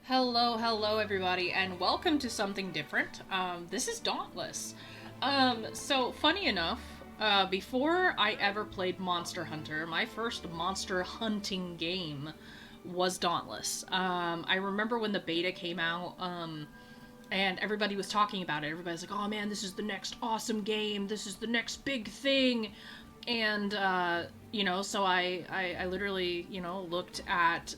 Hello everybody, and welcome to something different. This is Dauntless. So funny enough, before I ever played Monster Hunter, my first monster hunting game was Dauntless. I remember when the beta came out, and everybody was talking about it. Everybody's like, "Oh man, this is the next awesome game. This is the next big thing." And so I literally looked at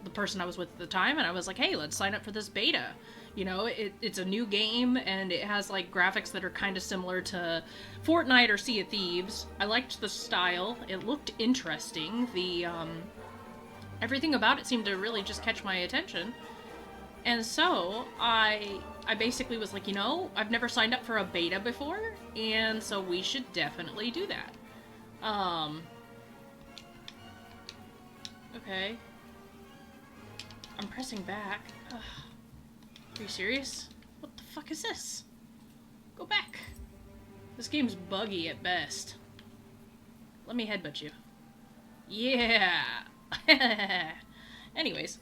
the person I was with at the time, and I was like, hey, let's sign up for this beta. It's a new game, and it has like graphics that are kind of similar to Fortnite or Sea of Thieves. I liked the style. It looked interesting. The everything about it seemed to really just catch my attention. And so I basically was like, I've never signed up for a beta before, and so we should definitely do that. Um, okay. I'm pressing back. Ugh. Are you serious? What the fuck is this? Go back. This game's buggy at best. Let me headbutt you. Yeah. Anyways,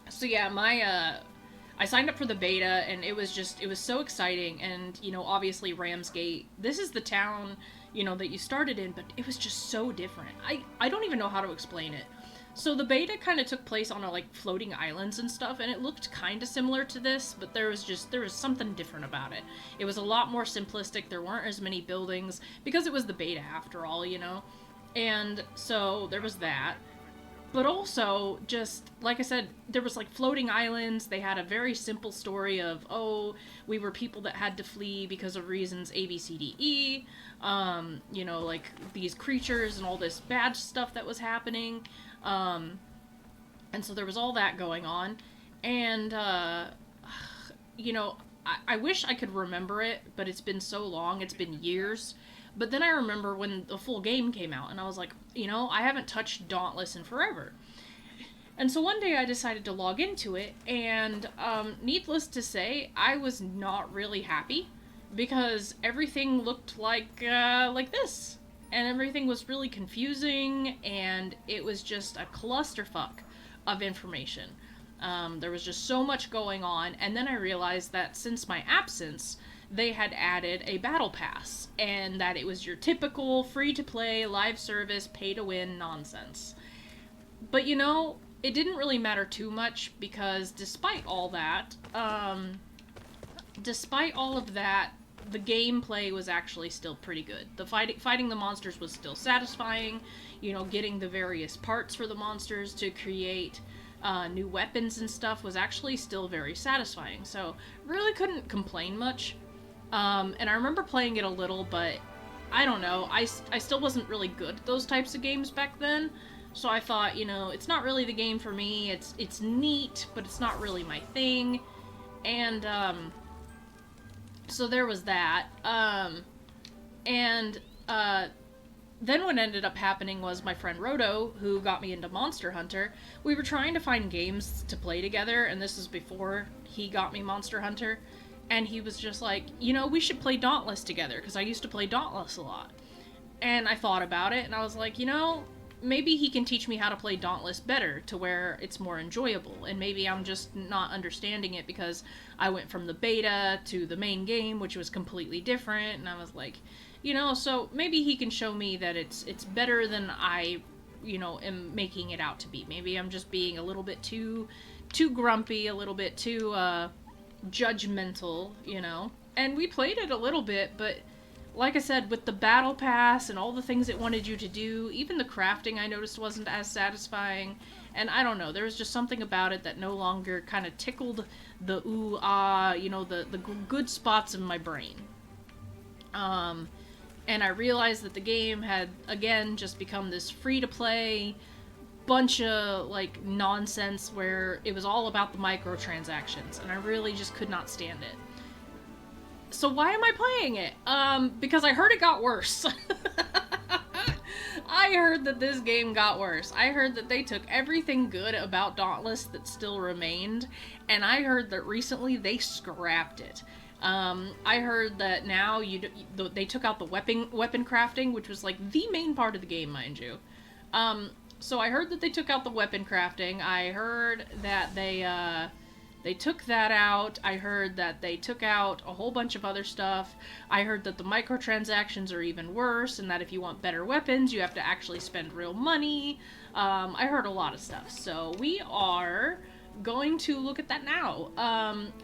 so yeah, I signed up for the beta, and it was so exciting. And obviously Ramsgate, this is the town that you started in, but it was just so different. I don't even know how to explain it. So the beta kind of took place on like floating islands and stuff, and it looked kind of similar to this, but there was something different about it. It was a lot more simplistic. There weren't as many buildings because it was the beta after all, and so there was that. But also, just like I said, there was like floating islands. They had a very simple story of, oh, we were people that had to flee because of reasons A, B, C, D, E. Like these creatures and all this bad stuff that was happening. And so there was all that going on. And, I wish I could remember it, but it's been so long. It's been years. But then I remember when the full game came out, and I was like, I haven't touched Dauntless in forever. And so one day I decided to log into it, and needless to say, I was not really happy because everything looked like this, and everything was really confusing, and it was just a clusterfuck of information. There was just so much going on, and then I realized that since my absence, they had added a battle pass, and that it was your typical free-to-play, live service, pay-to-win nonsense. But it didn't really matter too much, because despite all of that, the gameplay was actually still pretty good. The fighting the monsters was still satisfying, getting the various parts for the monsters to create new weapons and stuff was actually still very satisfying, so really couldn't complain much. And I remember playing it a little, but I don't know, I still wasn't really good at those types of games back then, so I thought, it's not really the game for me. It's neat, but it's not really my thing. And so there was that. And then what ended up happening was my friend Roto, who got me into Monster Hunter, we were trying to find games to play together, and this is before he got me Monster Hunter. And he was just like, we should play Dauntless together, because I used to play Dauntless a lot. And I thought about it, and I was like, maybe he can teach me how to play Dauntless better, to where it's more enjoyable. And maybe I'm just not understanding it because I went from the beta to the main game, which was completely different. And I was like, so maybe he can show me that it's better than I, am making it out to be. Maybe I'm just being a little bit too grumpy, a little bit too, judgmental, and we played it a little bit, but like I said, with the battle pass and all the things it wanted you to do, even the crafting I noticed wasn't as satisfying, and I don't know, there was just something about it that no longer kind of tickled the ooh ah, the good spots in my brain. And I realized that the game had again just become this free to play bunch of like nonsense where it was all about the microtransactions, and I really just could not stand it. So why am I playing it? Because I heard it got worse. I heard that this game got worse. I heard that they took everything good about Dauntless that still remained, and I heard that recently they scrapped it. I heard that now they took out the weapon crafting, which was like the main part of the game, mind you. So I heard that they took out the weapon crafting. I heard that they took that out. I heard that they took out a whole bunch of other stuff. I heard that the microtransactions are even worse, and that if you want better weapons, you have to actually spend real money. I heard a lot of stuff. So we are going to look at that now.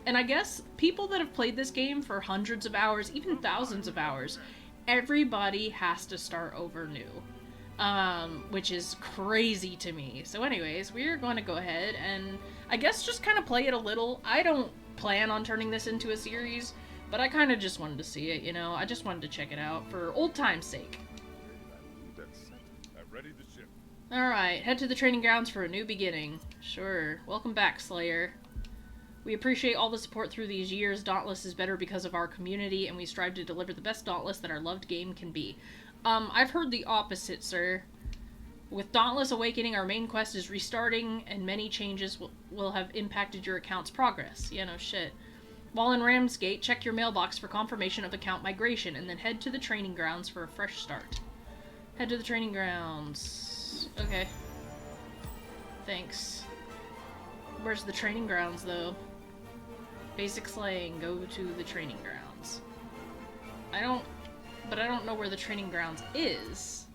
And I guess people that have played this game for hundreds of hours, even thousands of hours, everybody has to start over new. Which is crazy to me. So anyways, we're going to go ahead and I guess just kind of play it a little. I don't plan on turning this into a series, but I kind of just wanted to see it, you know? I just wanted to check it out for old time's sake. Alright, head to the training grounds for a new beginning. Sure. Welcome back, Slayer. We appreciate all the support through these years. Dauntless is better because of our community, and we strive to deliver the best Dauntless that our loved game can be. I've heard the opposite, sir. With Dauntless Awakening, our main quest is restarting, and many changes will have impacted your account's progress. Yeah, no shit. While in Ramsgate, check your mailbox for confirmation of account migration, and then head to the training grounds for a fresh start. Head to the training grounds. Okay. Thanks. Where's the training grounds, though? Basic slaying, go to the training grounds. But I don't know where the training grounds is.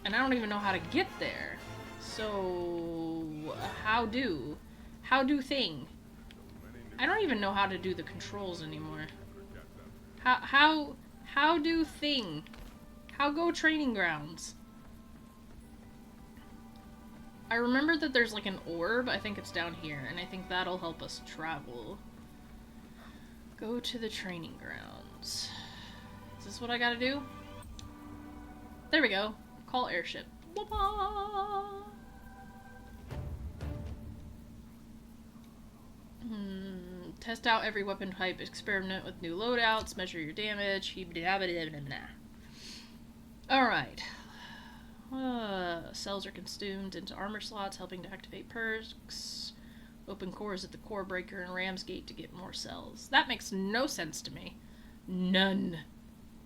And I don't even know how to get there. So, how do thing? I don't even know how to do the controls anymore. How do thing? How go training grounds? I remember that there's like an orb, I think it's down here, and I think that'll help us travel. Go to the training grounds. Is this what I gotta do? There we go. Call airship. Test out every weapon type, experiment with new loadouts, measure your damage, Alright. Cells are consumed into armor slots, helping to activate perks. Open cores at the core breaker and Ramsgate to get more cells. That makes no sense to me. None.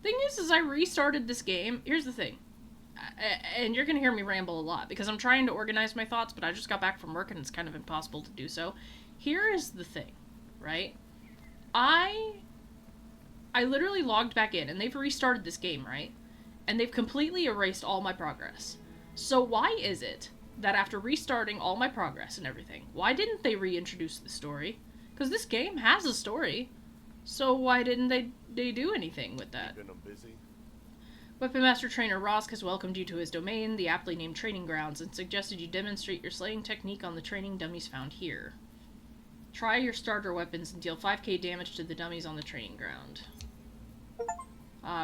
Thing is I restarted this game. Here's the thing. And you're gonna hear me ramble a lot, because I'm trying to organize my thoughts, but I just got back from work and it's kind of impossible to do so. Here is the thing, right? I literally logged back in, and they've restarted this game, right? And they've completely erased all my progress. So why is it that after restarting all my progress and everything, why didn't they reintroduce the story? Because this game has a story. So why didn't they do anything with that? Weapon Master Trainer Rosk has welcomed you to his domain, the aptly named Training Grounds, and suggested you demonstrate your slaying technique on the training dummies found here. Try your starter weapons and deal 5k damage to the dummies on the training ground.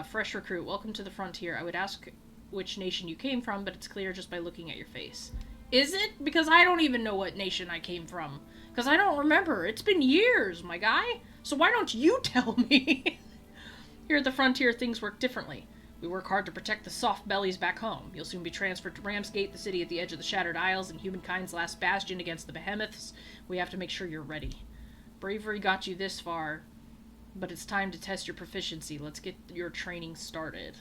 Fresh recruit, welcome to the frontier. I would ask which nation you came from, but it's clear just by looking at your face. Is it? Because I don't even know what nation I came from. Because I don't remember. It's been years, my guy. So why don't you tell me? Here at the frontier, things work differently. We work hard to protect the soft bellies back home. You'll soon be transferred to Ramsgate, the city at the edge of the Shattered Isles, and humankind's last bastion against the behemoths. We have to make sure you're ready. Bravery got you this far, but it's time to test your proficiency. Let's get your training started.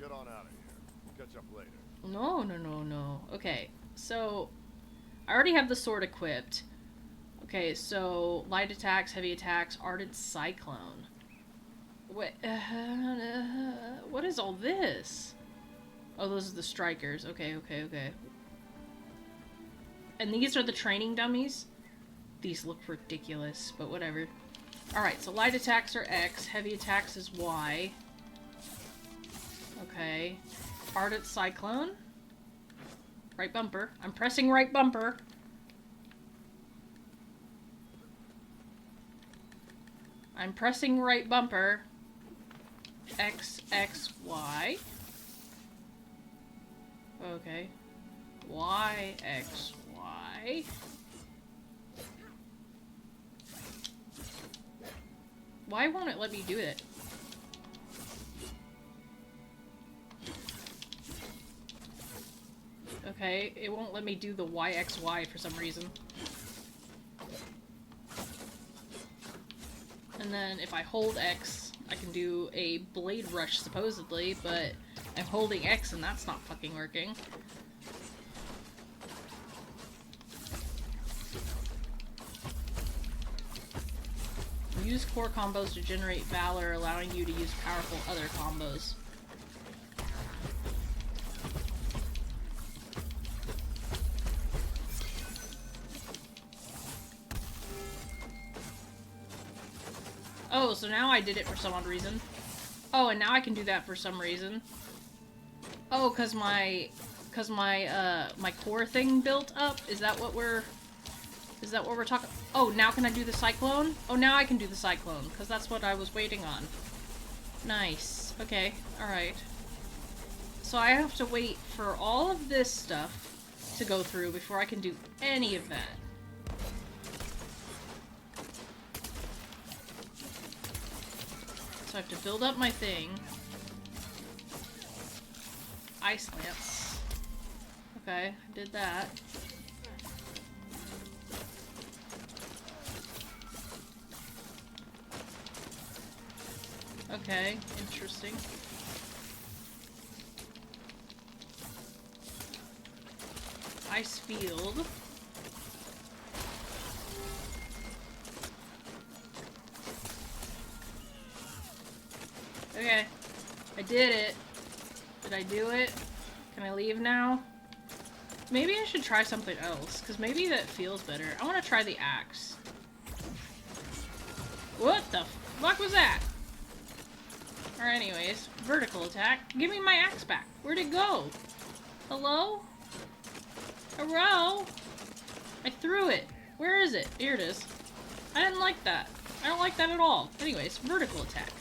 Get on out of here. We'll catch up later. No. Okay, so I already have the sword equipped. Okay, so light attacks, heavy attacks, ardent cyclone. What is all this? Oh, those are the strikers. Okay. And these are the training dummies? These look ridiculous, but whatever. Alright, so light attacks are X, heavy attacks is Y. Okay. Ardent cyclone. Right bumper. I'm pressing right bumper. I'm pressing right bumper. X, X, Y. Okay. Y, X, Y. Why won't it let me do it? Okay, it won't let me do the YXY for some reason. And then if I hold X, I can do a blade rush supposedly, but I'm holding X and that's not fucking working. Use core combos to generate valor, allowing you to use powerful other combos. Oh, so now I did it for some odd reason. Oh, and now I can do that for some reason. Oh, cause my core thing built up? Is that what we're talking? Oh, now can I do the cyclone? Oh, now I can do the cyclone, cause that's what I was waiting on. Nice. Okay, alright. So I have to wait for all of this stuff to go through before I can do any of that. So I have to build up my thing. Ice lance. Okay, I did that. Okay, interesting. Ice field. Okay, I did it. Did I do it? Can I leave now? Maybe I should try something else, because maybe that feels better. I want to try the axe. What the fuck was that? Or anyways, vertical attack. Give me my axe back. Where'd it go? Hello? Hello? I threw it. Where is it? Here it is. I didn't like that. I don't like that at all. Anyways, vertical attack.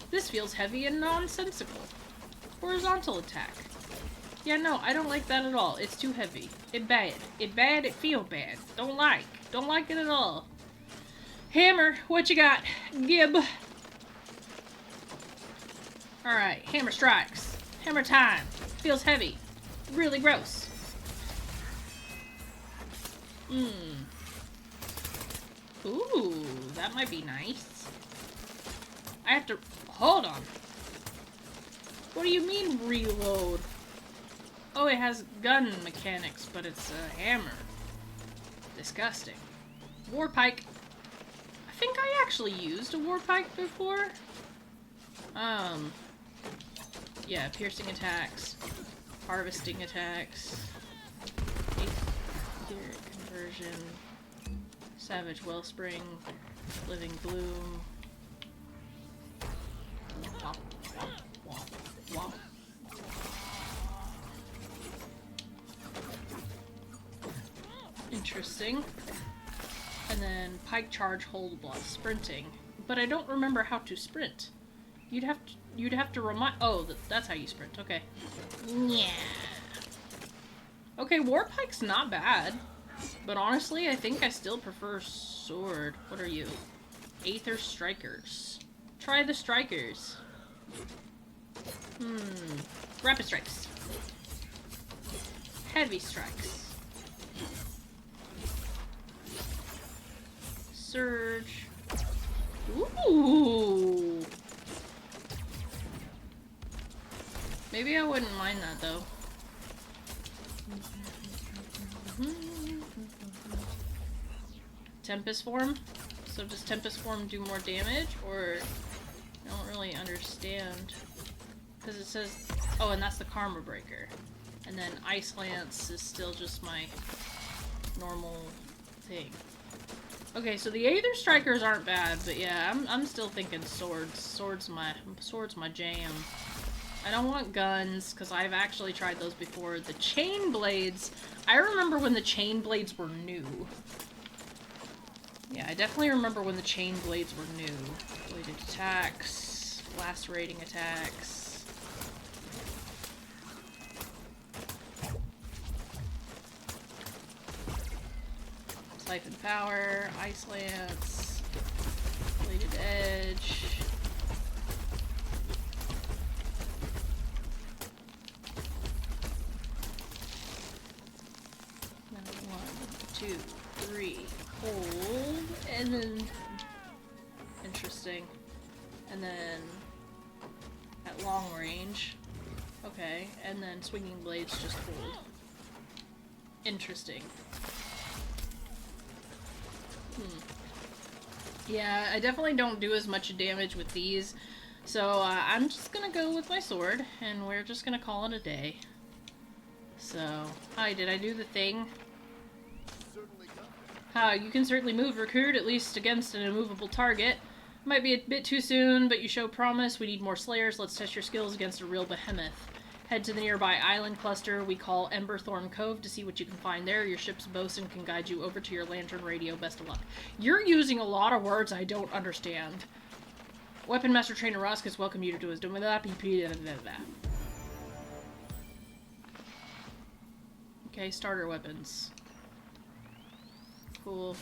This feels heavy and nonsensical. Horizontal attack. Yeah, no, I don't like that at all. It's too heavy. It bad. It bad, it feel bad. Don't like. Don't like it at all. Hammer, what you got? Gib. Alright, hammer strikes. Hammer time. Feels heavy. Really gross. Ooh, that might be nice. I have to... Hold on. What do you mean, reload? Oh, it has gun mechanics, but it's a hammer. Disgusting. War pike. I think I actually used a war pike before. Yeah, piercing attacks. Harvesting attacks. Etheric conversion. Savage wellspring. Living bloom. Womp, womp, womp, womp. Interesting. And then pike charge, hold block, sprinting. But I don't remember how to sprint. You'd have to remind. Oh, that's how you sprint. Okay. Yeah. Okay, war pike's not bad, but honestly, I think I still prefer sword. What are you? Aether strikers. Try the strikers. Rapid strikes. Heavy strikes. Surge. Ooh. Maybe I wouldn't mind that though. Tempest form? So does Tempest form do more damage, or I don't really understand. Because it says, oh, and that's the Karma Breaker. And then Ice Lance is still just my normal thing. Okay, so the Aether Strikers aren't bad, but yeah, I'm still thinking swords. Swords my jam. I don't want guns, because I've actually tried those before. The chain blades, I remember when the chain blades were new. Yeah, I definitely remember when the chain blades were new. Bladed attacks, lacerating attacks. Siphon power, ice lance, bladed edge. Two, three, hold, and then interesting, and then at long range, okay, and then swinging blades just hold. Interesting. Yeah, I definitely don't do as much damage with these. So I'm just gonna go with my sword, and we're just gonna call it a day. So, hi, did I do the thing? Certainly got there. Hi, you can certainly move, recruit, at least against an immovable target. Might be a bit too soon, but you show promise. We need more slayers. Let's test your skills against a real behemoth. Head to the nearby island cluster we call Emberthorn Cove to see what you can find there. Your ship's bosun can guide you over to your lantern radio. Best of luck. You're using a lot of words I don't understand. Weapon Master Trainer Roskus welcome you to his domain. Okay, starter weapons. Cool.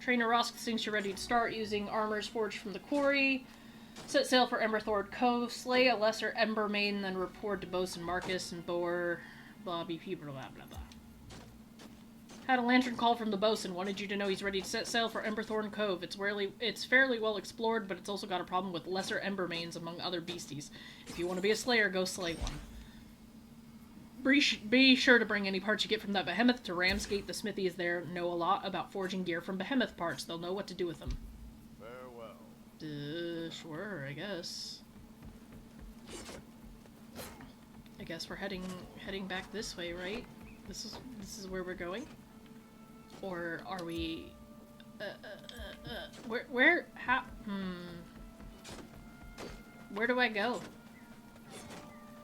Trainer Roskus thinks you're ready to start using armors forged from the quarry. Set sail for Emberthorn Cove. Slay a lesser Ember Maiden, then report to Bosun Marcus and Boer. Blah, blah, blah, blah, blah. Had a lantern call from the bosun. Wanted you to know he's ready to set sail for Emberthorn Cove. It's fairly well explored, but it's also got a problem with lesser Ember Maidens among other beasties. If you want to be a slayer, go slay one. Be sure to bring any parts you get from that behemoth to Ramsgate. The smithy is there. Know a lot about forging gear from behemoth parts. They'll know what to do with them. Farewell. Sure, I guess. I guess we're heading back this way, right? This is where we're going? Or are we... how... Where do I go?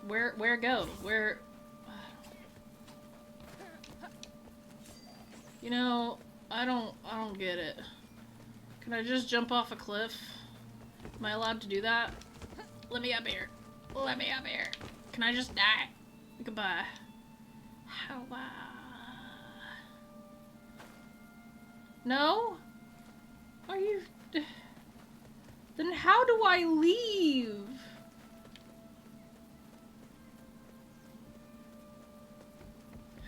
Where go? Where... You know, I don't get it. Can I just jump off a cliff? Am I allowed to do that? Let me up here. Let me up here. Can I just die? Goodbye. How, No? Are you... Then how do I leave?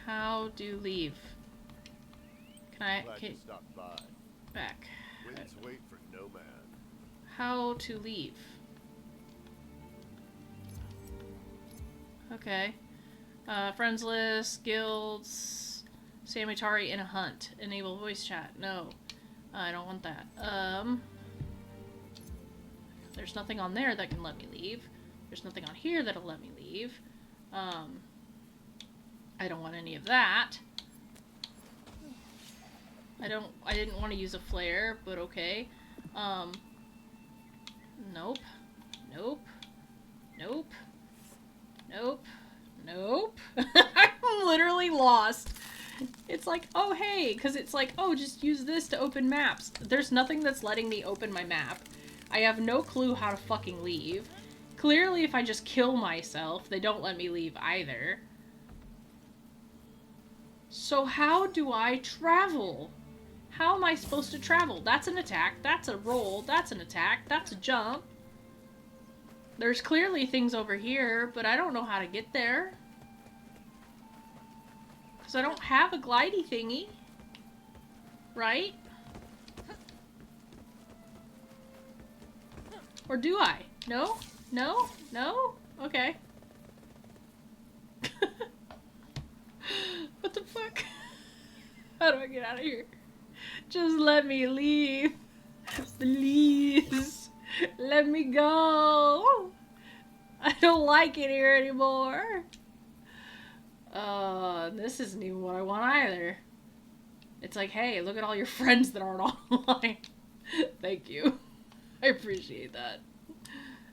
How do leave? Can I... Glad you stopped by. Back. Winds wait for no man. How to leave? Okay. Friends list, guilds, Samitari in a hunt. Enable voice chat. No. I don't want that. There's nothing on there that can let me leave. There's nothing on here that'll let me leave. I don't want any of that. I didn't want to use a flare, but okay. Nope. Nope. Nope. Nope. Nope. I'm literally lost. It's like, oh hey, because it's like, oh, just use this to open maps. There's nothing that's letting me open my map. I have no clue how to fucking leave. Clearly, if I just kill myself, they don't let me leave either. So how do I travel? How am I supposed to travel? That's an attack, that's a roll, that's an attack, that's a jump. There's clearly things over here, but I don't know how to get there. Because I don't have a glidey thingy. Right? Or do I? No? No? No? Okay. What the fuck? How do I get out of here? Just let me leave. Please. Let me go. I don't like it here anymore. This isn't even what I want either. It's like, hey, look at all your friends that aren't online. Thank you. I appreciate that.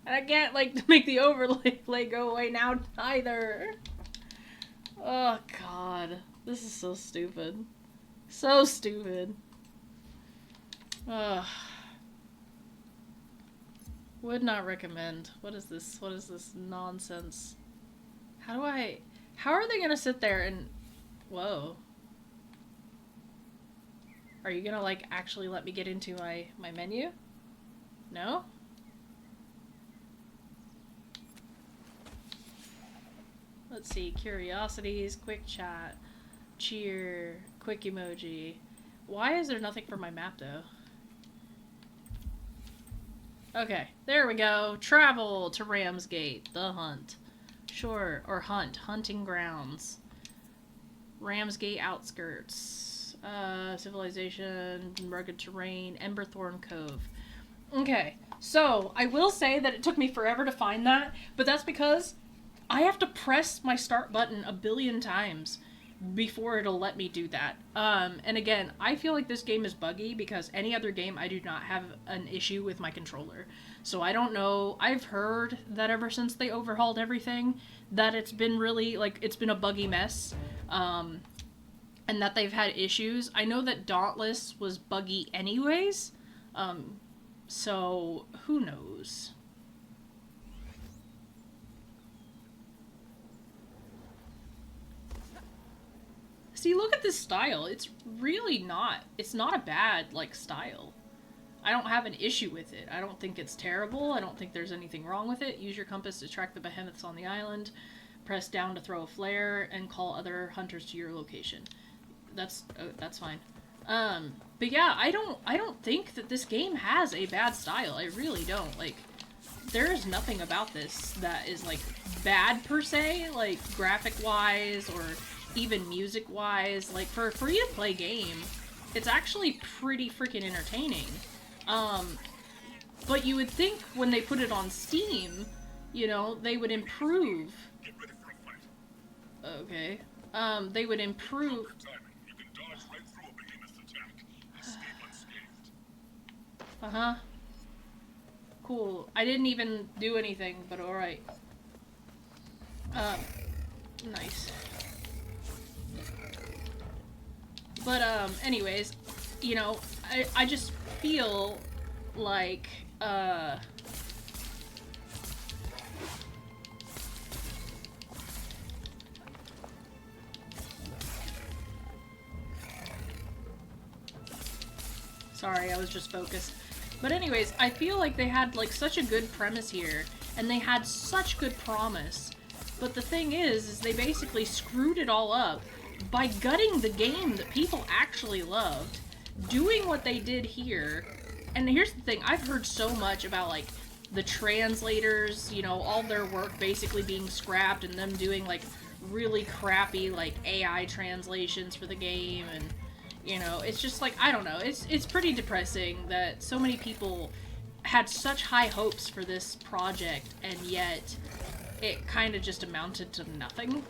And I can't, like, make the overlay go away now either. Oh, God. This is so stupid. So stupid. Ugh. Would not recommend. What is this? What is this nonsense? How are they gonna sit there and... Whoa. Are you gonna, like, actually let me get into my menu? No? Let's see. Curiosities, quick chat, cheer, quick emoji. Why is there nothing for my map, though? Okay, there we go. Travel to Ramsgate, the hunt. Sure, or hunting grounds. Ramsgate outskirts. Civilization, rugged terrain, Emberthorn Cove. Okay, so I will say that it took me forever to find that, but that's because I have to press my start button a billion times before it'll let me do that. And again, I feel like this game is buggy because any other game I do not have an issue with my controller. So I don't know. I've heard that ever since they overhauled everything, that it's been really, like, it's been a buggy mess. And that they've had issues. I know that Dauntless was buggy anyways. So who knows? See, look at this style. It's really not. It's not a bad, like, style. I don't have an issue with it. I don't think it's terrible. I don't think there's anything wrong with it. Use your compass to track the behemoths on the island. Press down to throw a flare and call other hunters to your location. That's fine. But yeah, I don't think that this game has a bad style. I really don't. Like, there is nothing about this that is, like, bad per se, like, graphic-wise or even music-wise. Like, for a free-to-play game, it's actually pretty freaking entertaining. But you would think when they put it on Steam, you know, they would improve. Okay. They would improve. Uh-huh. Cool. I didn't even do anything, but alright. Nice. But, anyways, you know, I just feel like, sorry, I was just focused. But anyways, I feel like they had, like, such a good premise here, and they had such good promise. But the thing is they basically screwed it all up by gutting the game that people actually loved, doing what they did here. And here's the thing, I've heard so much about, like, the translators, you know, all their work basically being scrapped and them doing, like, really crappy, like, AI translations for the game, and, you know, it's just, like, I don't know, it's pretty depressing that so many people had such high hopes for this project, and yet it kind of just amounted to nothing.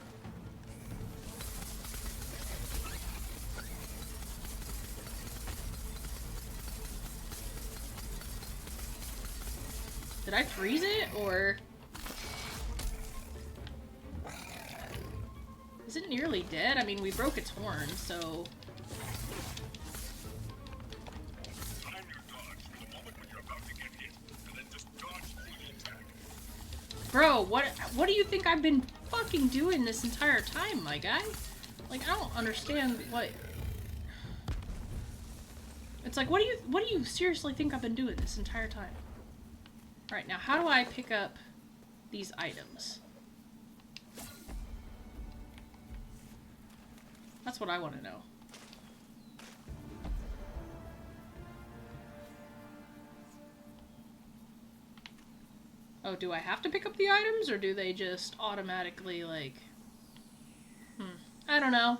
Did I freeze it, or is it nearly dead? I mean, we broke its horn, so... Bro, what do you think I've been fucking doing this entire time, my guy? Like, I don't understand what... It's like, what do you seriously think I've been doing this entire time? Alright, now how do I pick up these items? That's what I want to know. Oh, do I have to pick up the items, or do they just automatically, like... I don't know.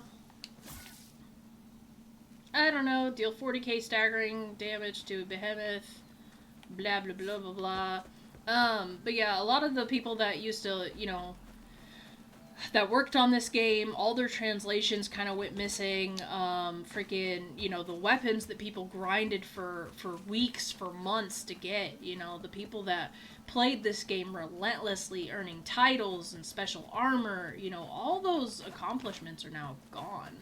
I don't know. Deal 40k staggering damage to a behemoth. Blah, blah, blah, blah, blah. But yeah, a lot of the people that used to, you know, that worked on this game, all their translations kind of went missing. Freaking, you know, the weapons that people grinded for weeks, for months to get, you know, the people that played this game relentlessly, earning titles and special armor, you know, all those accomplishments are now gone.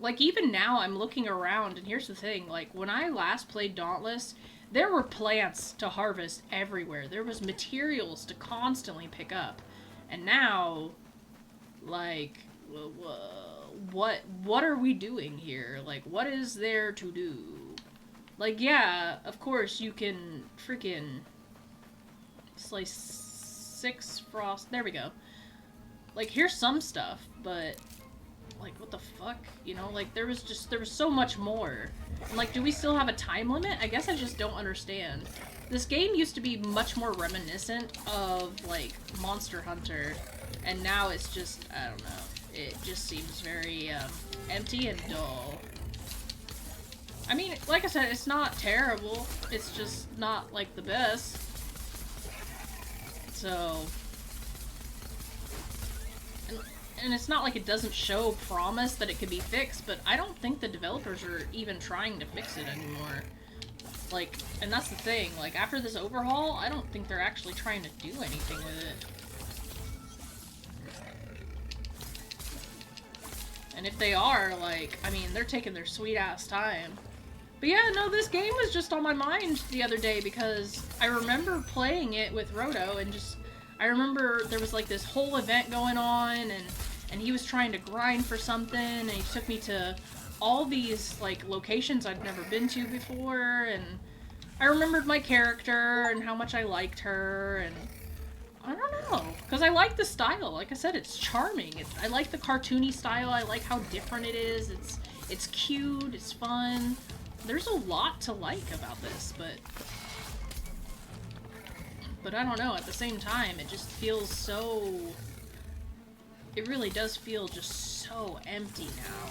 Like, even now, I'm looking around, and here's the thing, like, when I last played Dauntless, there were plants to harvest everywhere. There was materials to constantly pick up. And now, like, what are we doing here? Like, what is there to do? Like, yeah, of course, you can freaking slice 6 frost. There we go. Like, here's some stuff, but... like, what the fuck? You know, like, there was so much more. And, like, do we still have a time limit? I guess I just don't understand. This game used to be much more reminiscent of, like, Monster Hunter, and now it's just, I don't know, it just seems very, empty and dull. I mean, like I said, it's not terrible. It's just not, like, the best. So... And it's not like it doesn't show promise that it could be fixed, but I don't think the developers are even trying to fix it anymore. Like, and that's the thing, like, after this overhaul, I don't think they're actually trying to do anything with it. And if they are, like, I mean, they're taking their sweet-ass time. But yeah, no, this game was just on my mind the other day because I remember playing it with Roto and just... I remember there was, like, this whole event going on, and he was trying to grind for something, and he took me to all these, like, locations I'd never been to before, and I remembered my character and how much I liked her, and I don't know, because I like the style. Like I said, it's charming. I like the cartoony style. I like how different it is. It's cute. It's fun. There's a lot to like about this, but I don't know, at the same time, it just feels so... It really does feel just so empty now.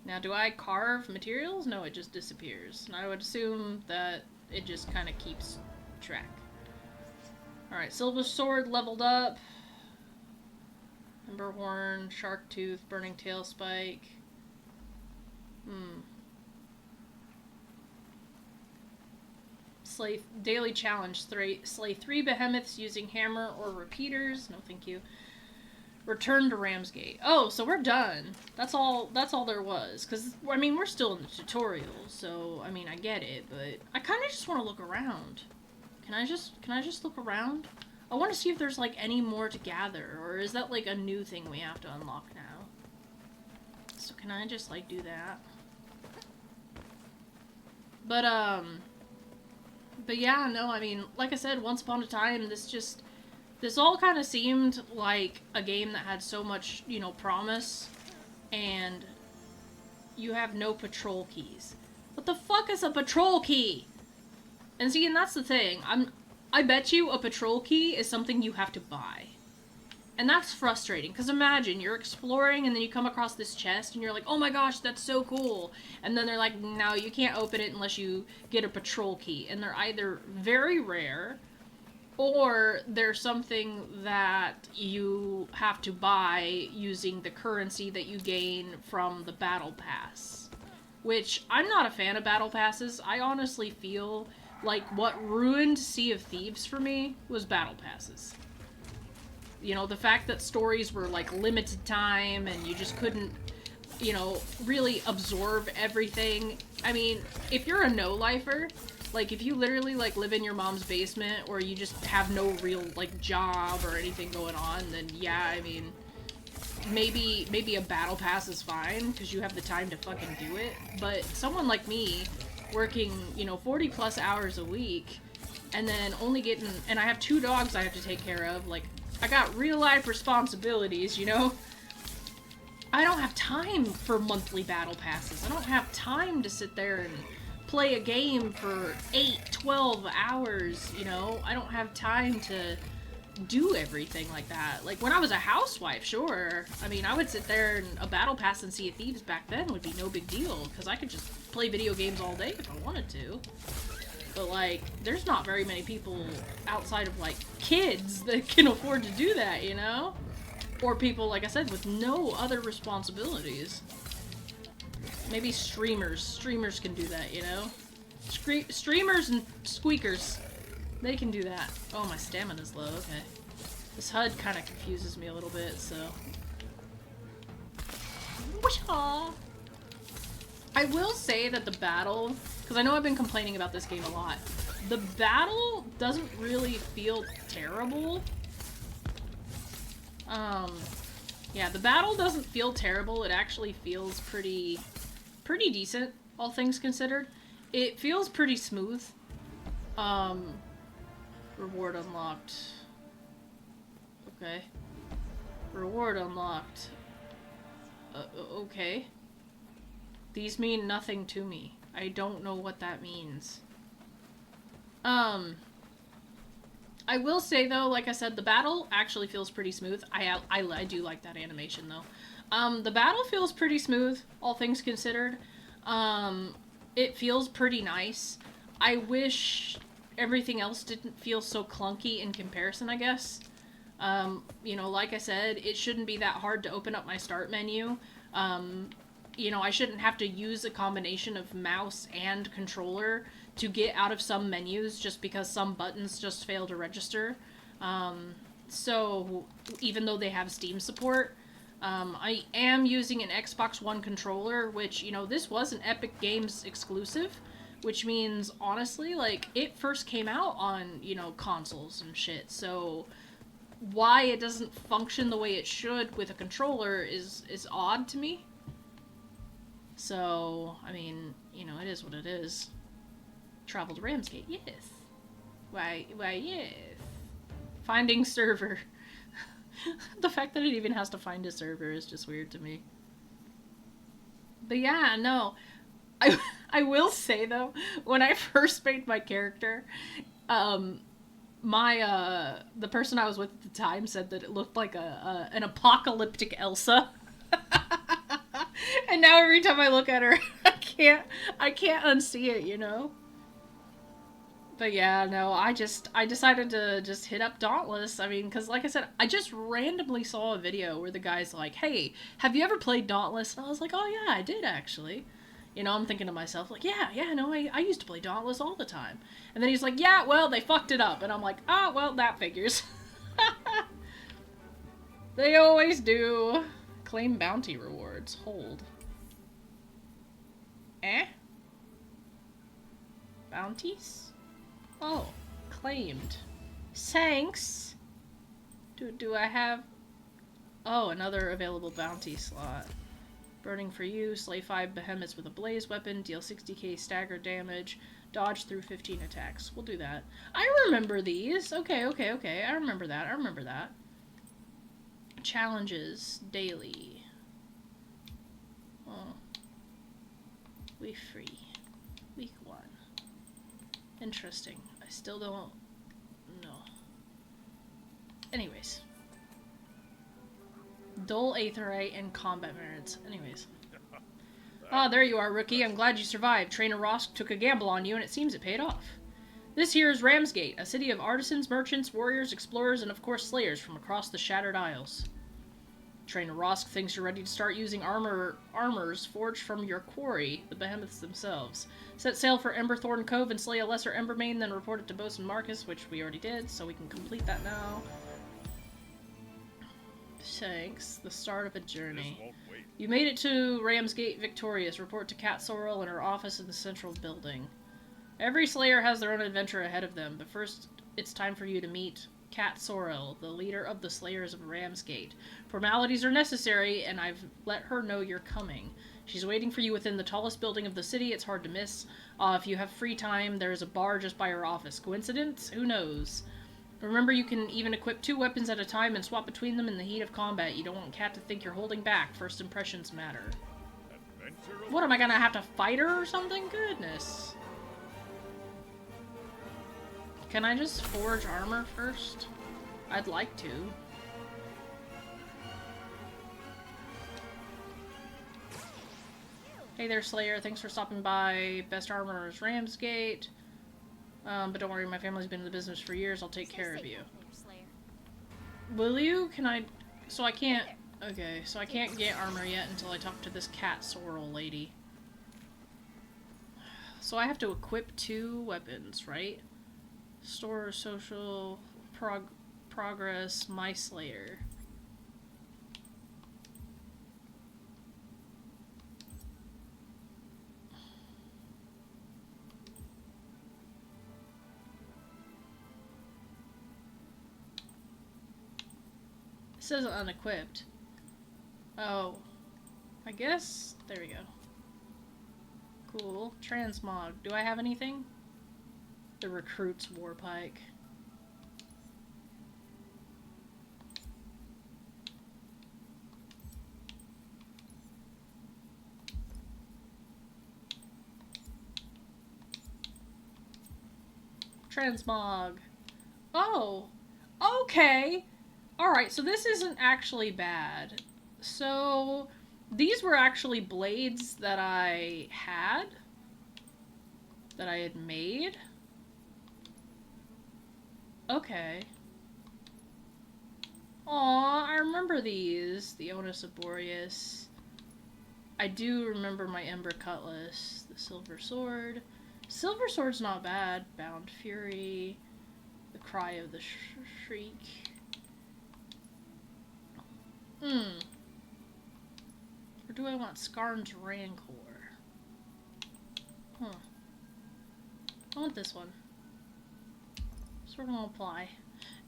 Now, do I carve materials? No, it just disappears. And I would assume that it just kind of keeps track. Alright, Silver Sword leveled up. Ember Horn, Shark Tooth, Burning Tail Spike. Slay daily challenge: slay 3 behemoths using hammer or repeaters. No, thank you. Return to Ramsgate. Oh, so we're done. That's all there was. Cause I mean, we're still in the tutorial, so I mean, I get it, but I kind of just want to look around. Can I just look around? I want to see if there's like any more to gather, or is that like a new thing we have to unlock now? So can I just like do that? But yeah, no, I mean, like I said, once upon a time, this all kind of seemed like a game that had so much, you know, promise, and you have no patrol keys. What the fuck is a patrol key? And see, and that's the thing, I bet you a patrol key is something you have to buy. And that's frustrating, because imagine, you're exploring and then you come across this chest and you're like, oh my gosh, that's so cool. And then they're like, no, you can't open it unless you get a patrol key. And they're either very rare, or they're something that you have to buy using the currency that you gain from the battle pass. Which, I'm not a fan of battle passes. I honestly feel like what ruined Sea of Thieves for me was battle passes. You know, the fact that stories were, like, limited time and you just couldn't, you know, really absorb everything. I mean, if you're a no-lifer, like, if you literally, like, live in your mom's basement or you just have no real, like, job or anything going on, then yeah, I mean, maybe a battle pass is fine because you have the time to fucking do it. But someone like me, working, you know, 40 plus hours a week, and then only getting, and I have 2 dogs I have to take care of, like, I got real life responsibilities, you know? I don't have time for monthly battle passes. I don't have time to sit there and play a game for 8, 12 hours, you know? I don't have time to do everything like that. Like, when I was a housewife, sure. I mean, I would sit there and a battle pass in Sea of Thieves back then would be no big deal, because I could just play video games all day if I wanted to. But, like, there's not very many people outside of, like, kids that can afford to do that, you know? Or people, like I said, with no other responsibilities. Maybe streamers. Streamers can do that, you know? Streamers and squeakers. They can do that. Oh, my stamina's low. Okay. This HUD kind of confuses me a little bit, so... Whoosh-haw! I will say that the battle... Because I know I've been complaining about this game a lot. The battle doesn't really feel terrible. Yeah, the battle doesn't feel terrible. It actually feels pretty decent, all things considered. It feels pretty smooth. Reward unlocked. Okay. Reward unlocked. Okay. These mean nothing to me. I don't know what that means. I will say though, like I said, the battle actually feels pretty smooth. I do like that animation though. The battle feels pretty smooth, all things considered. It feels pretty nice. I wish everything else didn't feel so clunky in comparison, I guess. You know, like I said, it shouldn't be that hard to open up my start menu. You know, I shouldn't have to use a combination of mouse and controller to get out of some menus just because some buttons just fail to register. So, even though they have Steam support, I am using an Xbox One controller, which, you know, this was an Epic Games exclusive, which means, honestly, like, it first came out on, you know, consoles and shit, so why it doesn't function the way it should with a controller is odd to me. So, I mean, you know, it is what it is. Travel to Ramsgate, yes. Why, yes. Finding server. The fact that it even has to find a server is just weird to me. But yeah, no. I will say though, when I first made my character, the person I was with at the time said that it looked like an apocalyptic Elsa. And now every time I look at her, I can't unsee it, you know? But yeah, no, I decided to just hit up Dauntless. I mean, because like I said, I just randomly saw a video where the guy's like, hey, have you ever played Dauntless? And I was like, oh yeah, I did actually. You know, I'm thinking to myself, like, yeah, no, I used to play Dauntless all the time. And then he's like, yeah, well, they fucked it up. And I'm like, oh, well, that figures. They always do. Claim bounty rewards. Hold. Eh? Bounties? Oh, claimed. Thanks. Do I have... Oh, another available bounty slot. Burning for you, slay 5 behemoths with a blaze weapon, deal 60k stagger damage, dodge through 15 attacks. We'll do that. I remember these. Okay. I remember that. Challenges. Daily. Oh. Week free. Week 1. Interesting. I still don't know. Anyways. Dull Aetherite and combat merits. Anyways. Ah, there you are, rookie. I'm glad you survived. Trainer Rosk took a gamble on you, and it seems it paid off. This here is Ramsgate, a city of artisans, merchants, warriors, explorers, and of course slayers from across the Shattered Isles. Trainer Rosk thinks you're ready to start using armors forged from your quarry, the behemoths themselves. Set sail for Emberthorn Cove and slay a lesser Embermane, then report it to Bosun Marcus, which we already did, so we can complete that now. Thanks. The start of a journey. You made it to Ramsgate victorious. Report to Cat Sorrel in her office in the central building. Every Slayer has their own adventure ahead of them, but first it's time for you to meet Cat Sorrel, the leader of the Slayers of Ramsgate. Formalities are necessary, and I've let her know you're coming. She's waiting for you within the tallest building of the city. It's hard to miss. If you have free time, there's a bar just by her office. Coincidence? Who knows? Remember, you can even equip 2 weapons at a time and swap between them in the heat of combat. You don't want Cat to think you're holding back. First impressions matter. What, am I gonna have to fight her or something? Goodness. Can I just forge armor first? I'd like to. Hey there, Slayer. Thanks for stopping by. Best armor is Ramsgate. But don't worry, my family's been in the business for years. I'll take care of you. Will you? Can I... So I can't... Okay, so I can't get armor yet until I talk to this Cat Sorrel lady. So I have to equip 2 weapons, right? Store, social, progress, my Slayer. It says unequipped. Oh. I guess... There we go. Cool. Transmog. Do I have anything? The Recruit's Warpike. Transmog. Oh, okay. Alright, so this isn't actually bad. So, these were actually blades that I had made. Okay. Aw, I remember these. The Onus of Boreas. I do remember my Ember Cutlass. The Silver Sword. Silver Sword's not bad. Bound Fury. The Cry of the Shriek. Or do I want Skarn's Rancor? Huh. I want this one. So we're gonna apply.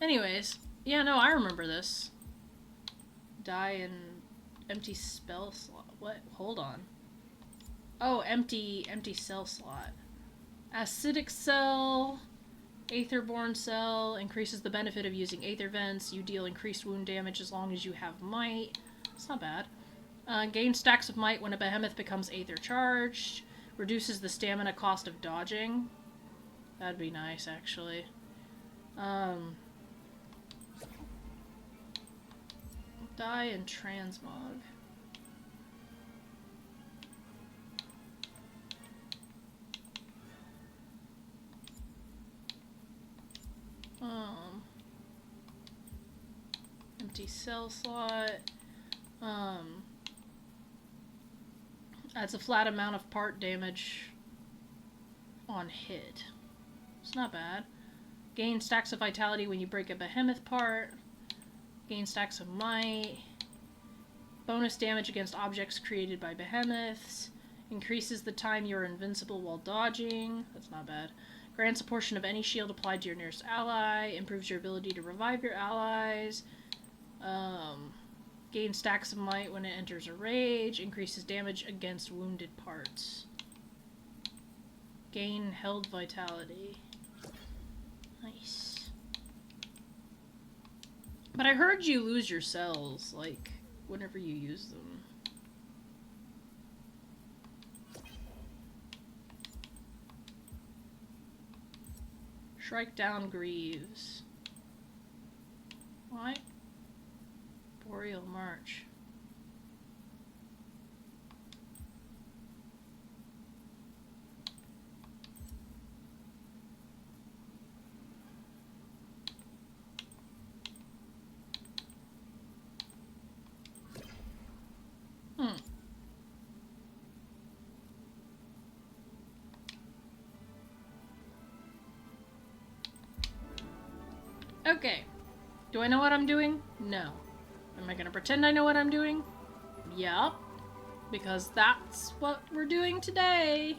Anyways, yeah, no, I remember this. Die and empty spell slot. What? Hold on. Oh, empty cell slot. Acidic cell. Aetherborn cell. Increases the benefit of using aether vents. You deal increased wound damage as long as you have might. It's not bad. Gain stacks of might when a behemoth becomes aether charged. Reduces the stamina cost of dodging. That'd be nice, actually. Die and transmog. Empty cell slot. Adds a flat amount of part damage on hit. It's not bad. Gain stacks of vitality when you break a behemoth part. Gain stacks of might. Bonus damage against objects created by behemoths. Increases the time you're invincible while dodging. That's not bad. Grants a portion of any shield applied to your nearest ally. Improves your ability to revive your allies. Gain stacks of might when it enters a rage. Increases damage against wounded parts. Gain held vitality. Nice. But I heard you lose your cells, like, whenever you use them. Strike down Greaves. Why? Boreal March. Okay. Do I know what I'm doing? No. Am I gonna pretend I know what I'm doing? Yup. Because that's what we're doing today.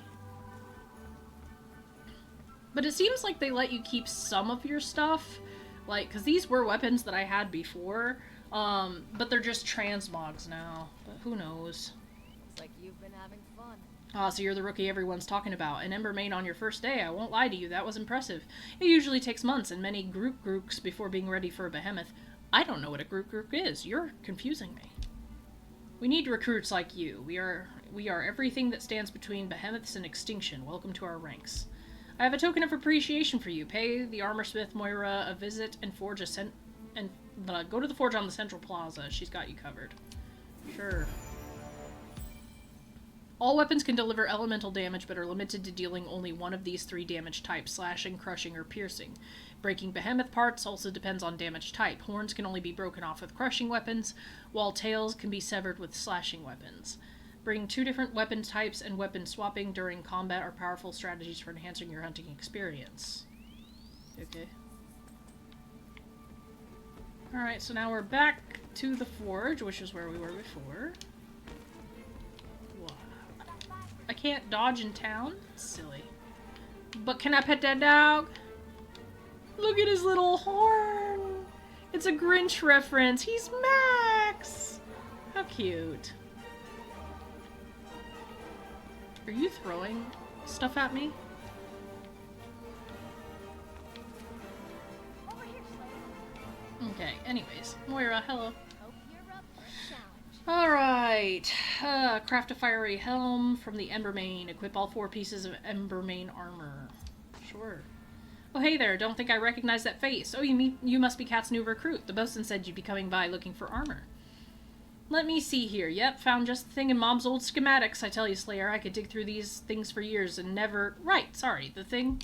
But it seems like they let you keep some of your stuff. Like, because these were weapons that I had before. But they're just transmogs now. But who knows? Looks like you've been having fun. Ah, so you're the rookie everyone's talking about. An Ember main on your first day. I won't lie to you, that was impressive. It usually takes months and many groups before being ready for a behemoth. I don't know what a group is. You're confusing me. We need recruits like you. We are everything that stands between behemoths and extinction. Welcome to our ranks. I have a token of appreciation for you. Pay the armorsmith Moira a visit and forge go to the forge on the Central Plaza. She's got you covered. Sure. All weapons can deliver elemental damage, but are limited to dealing only one of these 3 damage types: slashing, crushing, or piercing. Breaking behemoth parts also depends on damage type. Horns can only be broken off with crushing weapons, while tails can be severed with slashing weapons. Bring 2 different weapon types and weapon swapping during combat are powerful strategies for enhancing your hunting experience. Okay. Alright, so now we're back to the forge, which is where we were before. I can't dodge in town? Silly. But can I pet that dog? Look at his little horn! It's a Grinch reference. He's Max! How cute. Are you throwing stuff at me? Okay, anyways. Moira, hello. Alright. Craft a fiery helm from the Embermane. Equip all 4 pieces of Embermane armor. Sure. Oh, hey there, don't think I recognize that face. Oh, you must be Kat's new recruit. The bosun said you'd be coming by looking for armor. Let me see here. Yep, found just the thing in Mom's old schematics. I tell you, Slayer, I could dig through these things for years and never... Right, sorry, the thing...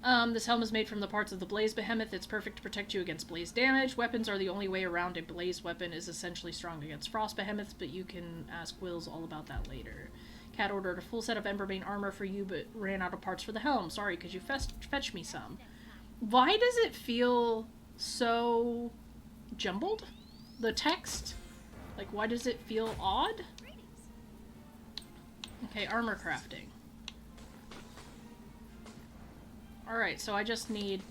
this helm is made from the parts of the Blaze Behemoth. It's perfect to protect you against blaze damage. Weapons are the only way around. A blaze weapon is essentially strong against frost behemoths, but you can ask Wills all about that later. Cat ordered a full set of Emberbane armor for you, but ran out of parts for the helm. Sorry, could you fetch me some? Why does it feel so jumbled? The text? Like, why does it feel odd? Okay, armor crafting. Alright, so I just need...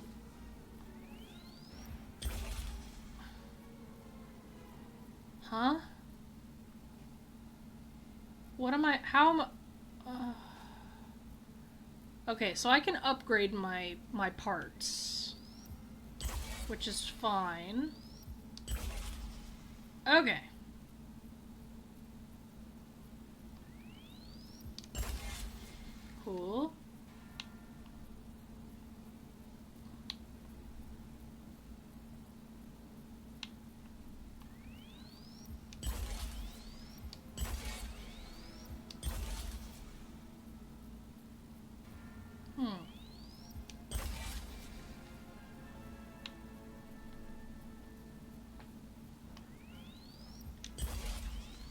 Huh? What am I... How am I... Okay, so I can upgrade my parts. Which is fine. Okay. Cool.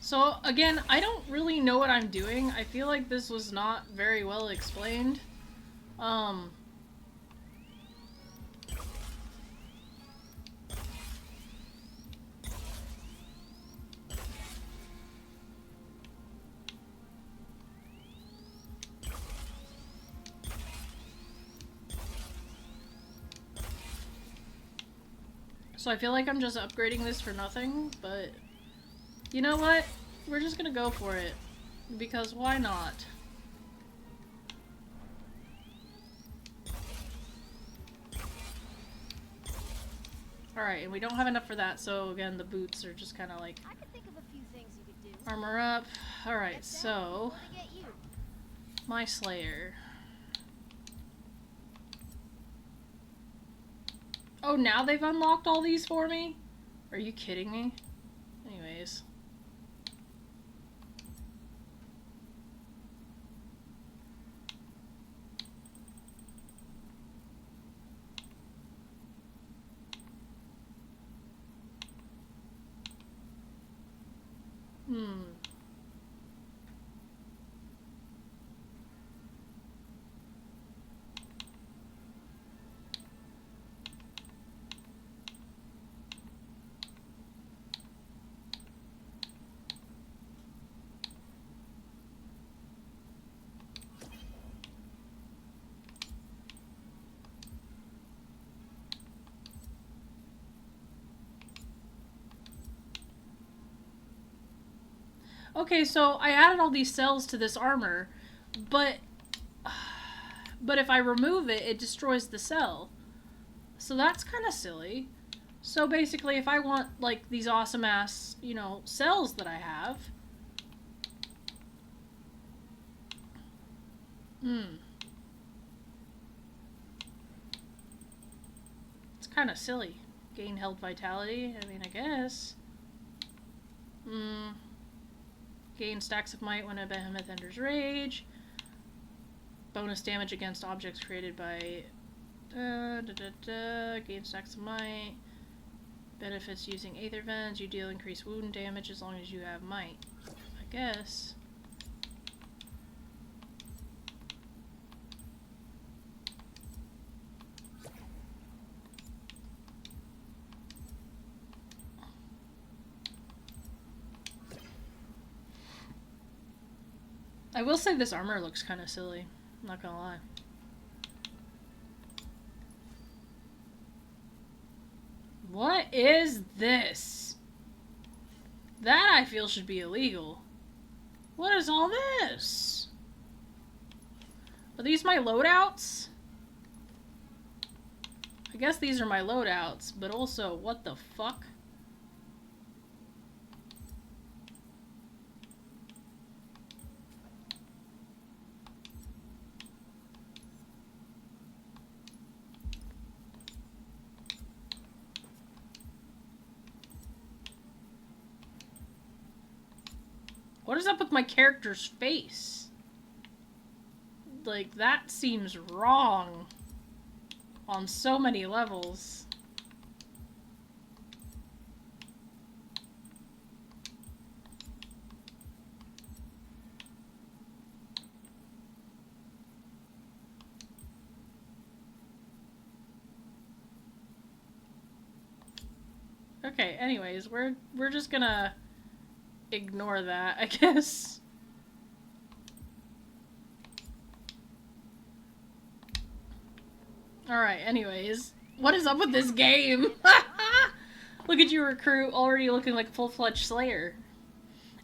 So, again, I don't really know what I'm doing. I feel like this was not very well explained. So I feel like I'm just upgrading this for nothing, but you know what? We're just gonna go for it. Because why not? Alright, and we don't have enough for that, so again, the boots are just kind of like... I could think of a few things you could do. Armor up. Alright, so... My Slayer. Oh, now they've unlocked all these for me? Are you kidding me? Anyways. Okay, so I added all these cells to this armor, but if I remove it, it destroys the cell. So that's kind of silly. So basically, if I want, like, these awesome ass, you know, cells that I have... It's kind of silly. Gain held vitality, I mean, I guess. Gain stacks of might when a behemoth enters rage. Bonus damage against objects created by... Gain stacks of might. Benefits using Aether Vents. You deal increased wound damage as long as you have might. I guess. I will say this armor looks kind of silly. I'm not gonna lie. What is this? That I feel should be illegal. What is all this? Are these my loadouts? I guess these are my loadouts, but also, what the fuck? What is up with my character's face? Like, that seems wrong on so many levels. Okay, anyways, we're just gonna ignore that, I guess. Alright, anyways. What is up with this game? Look at you, recruit, already looking like a full-fledged slayer.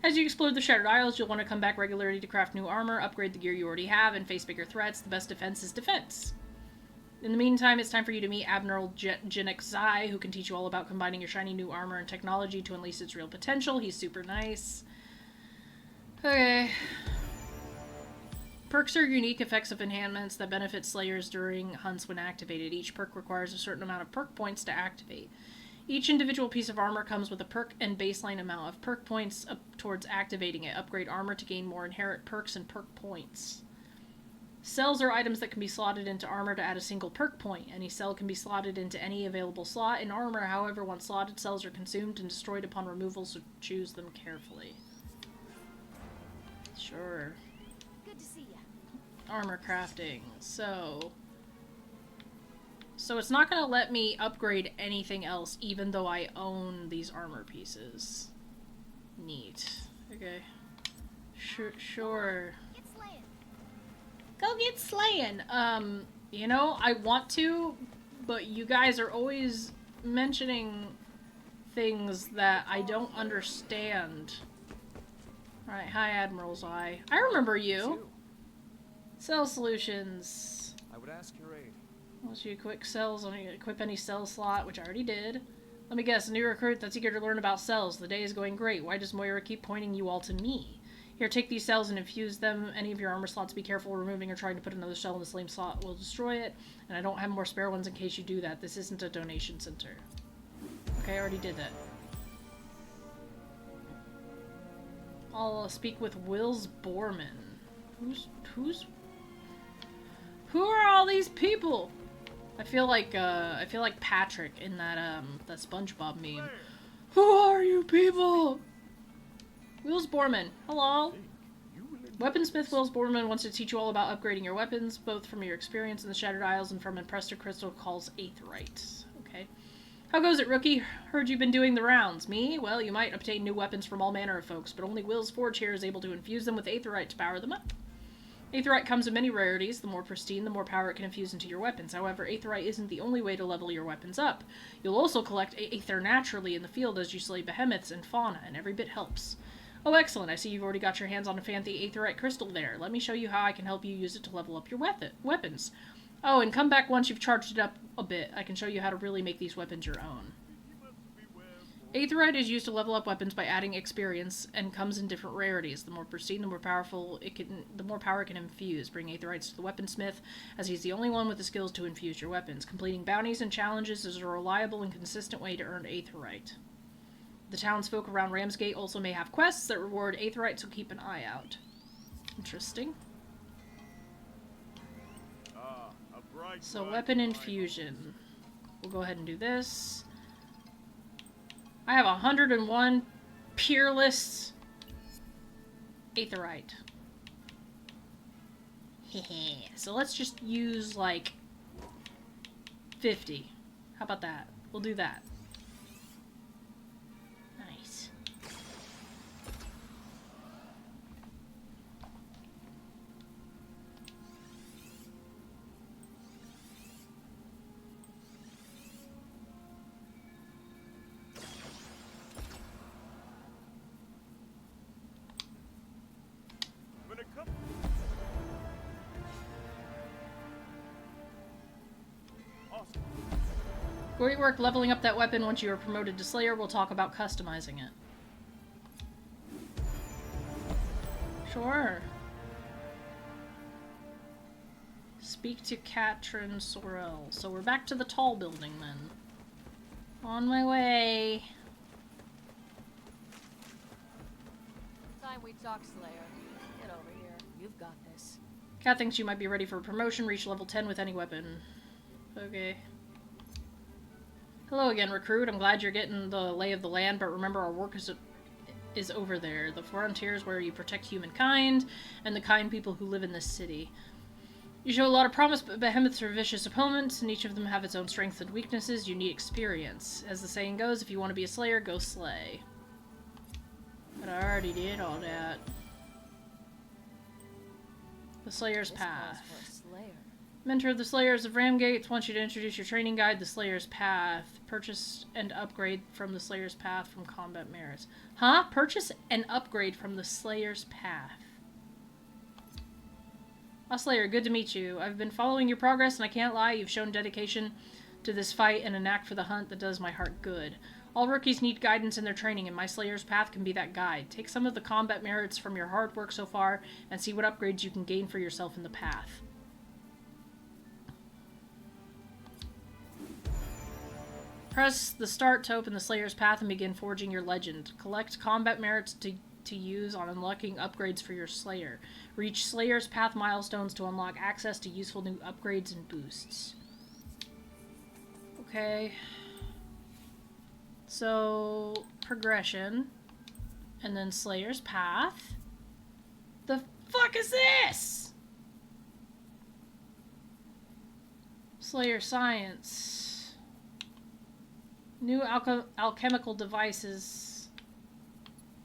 As you explore the Shattered Isles, you'll want to come back regularly to craft new armor, upgrade the gear you already have, and face bigger threats. The best defense is defense. In the meantime, it's time for you to meet Admiral Genix Zai, who can teach you all about combining your shiny new armor and technology to unleash its real potential. He's super nice. Okay. Perks are unique effects of enhancements that benefit Slayers during hunts when activated. Each perk requires a certain amount of perk points to activate. Each individual piece of armor comes with a perk and baseline amount of perk points up towards activating it. Upgrade armor to gain more inherent perks and perk points. Cells are items that can be slotted into armor to add a single perk point. Any cell can be slotted into any available slot in armor. However, once slotted, cells are consumed and destroyed upon removal, so choose them carefully. Sure. Good to see ya. Armor crafting. So it's not going to let me upgrade anything else, even though I own these armor pieces. Neat. Okay. Sure. Get slaying. Go get slaying. You know, I want to, but you guys are always mentioning things that I don't understand. Alright, hi Admiral's Eye. I remember you. Cell solutions. I would ask your aid. Once you equip any cell slot, which I already did. Let me guess, a new recruit that's eager to learn about cells. The day is going great. Why does Moira keep pointing you all to me? Here, take these cells and infuse them. Any of your armor slots, be careful removing or trying to put another cell in the same slot will destroy it. And I don't have more spare ones in case you do that. This isn't a donation center. Okay, I already did that. I'll speak with Wills Borman. Who are all these people? I feel like Patrick in that SpongeBob meme. Who are you people? Wills Borman. Hello. Weaponsmith Wills Borman wants to teach you all about upgrading your weapons, both from your experience in the Shattered Isles and from impressed crystal calls Aetheryte. Okay. How goes it, rookie? Heard you've been doing the rounds. Me? Well, you might obtain new weapons from all manner of folks, but only Will's Forge here is able to infuse them with Aetheryte to power them up. Aetheryte comes in many rarities. The more pristine, the more power it can infuse into your weapons. However, Aetheryte isn't the only way to level your weapons up. You'll also collect Aether naturally in the field as you slay behemoths and fauna, and every bit helps. Oh, excellent. I see you've already got your hands on a fancy Aetheryte crystal there. Let me show you how I can help you use it to level up your weapons. Oh, and come back once you've charged it up a bit. I can show you how to really make these weapons your own. Aetheryte is used to level up weapons by adding experience and comes in different rarities. The more pristine, the more power it can infuse. Bring Aetherites to the weaponsmith, as he's the only one with the skills to infuse your weapons. Completing bounties and challenges is a reliable and consistent way to earn Aetheryte. The townsfolk around Ramsgate also may have quests that reward Aetheryte, so keep an eye out. Interesting. So weapon infusion. We'll go ahead and do this. I have 101 Peerless Aetheryte. So let's just use, like, 50. How about that? We'll do that. Nice. Great work leveling up that weapon. Once you are promoted to Slayer, we'll talk about customizing it. Sure. Speak to Katrin Sorrel. So we're back to the tall building then. On my way. Time time we talk, Slayer. Get over here. You've got this. Cat thinks you might be ready for promotion. Reach level 10 with any weapon. Okay. Hello again, recruit. I'm glad you're getting the lay of the land, but remember our work is over there. The frontiers where you protect humankind and the kind people who live in this city. You show a lot of promise, but behemoths are vicious opponents, and each of them have its own strengths and weaknesses. You need experience. As the saying goes, if you want to be a slayer, go slay. But I already did all that. The Slayer's Path. Mentor of the Slayers of Ramgate wants you to introduce your training guide, The Slayer's Path. Purchase and upgrade from the Slayer's Path from combat merits. Huh? Purchase and upgrade from the Slayer's Path. Slayer, good to meet you. I've been following your progress, and I can't lie, you've shown dedication to this fight and a knack for the hunt that does my heart good. All rookies need guidance in their training, and my Slayer's Path can be that guide. Take some of the combat merits from your hard work so far, and see what upgrades you can gain for yourself in the path. Press the start to open the Slayer's Path and begin forging your legend. Collect combat merits to use on unlocking upgrades for your Slayer. Reach Slayer's Path milestones to unlock access to useful new upgrades and boosts. Okay. So, progression. And then Slayer's Path. The fuck is this? Slayer Science. New alchemical devices.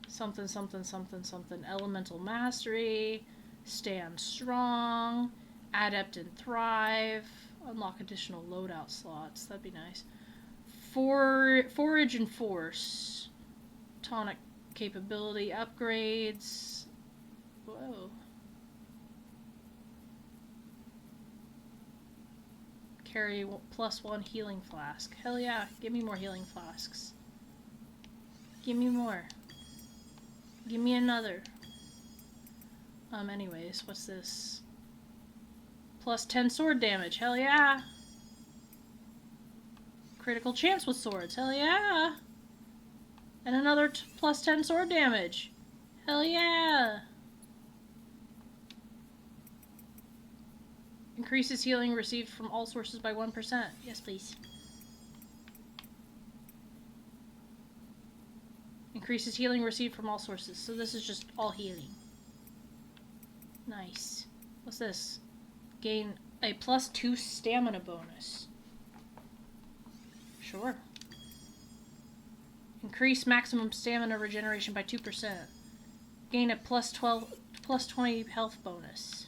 Something, something, something, something. Elemental Mastery. Stand Strong. Adept and Thrive. Unlock additional loadout slots. That'd be nice. Forage and Force. Tonic capability upgrades. Whoa. Carry +1 healing flask. Hell yeah, give me more healing flasks. Give me more. Give me another. Anyways, what's this? +10 sword damage. Hell yeah. Critical champs with swords. Hell yeah. And another +10 sword damage. Hell yeah. Increases healing received from all sources by 1%. Yes, please. Increases healing received from all sources. So this is just all healing. Nice. What's this? Gain a +2 stamina bonus. Sure. Increase maximum stamina regeneration by 2%. Gain a +20 health bonus.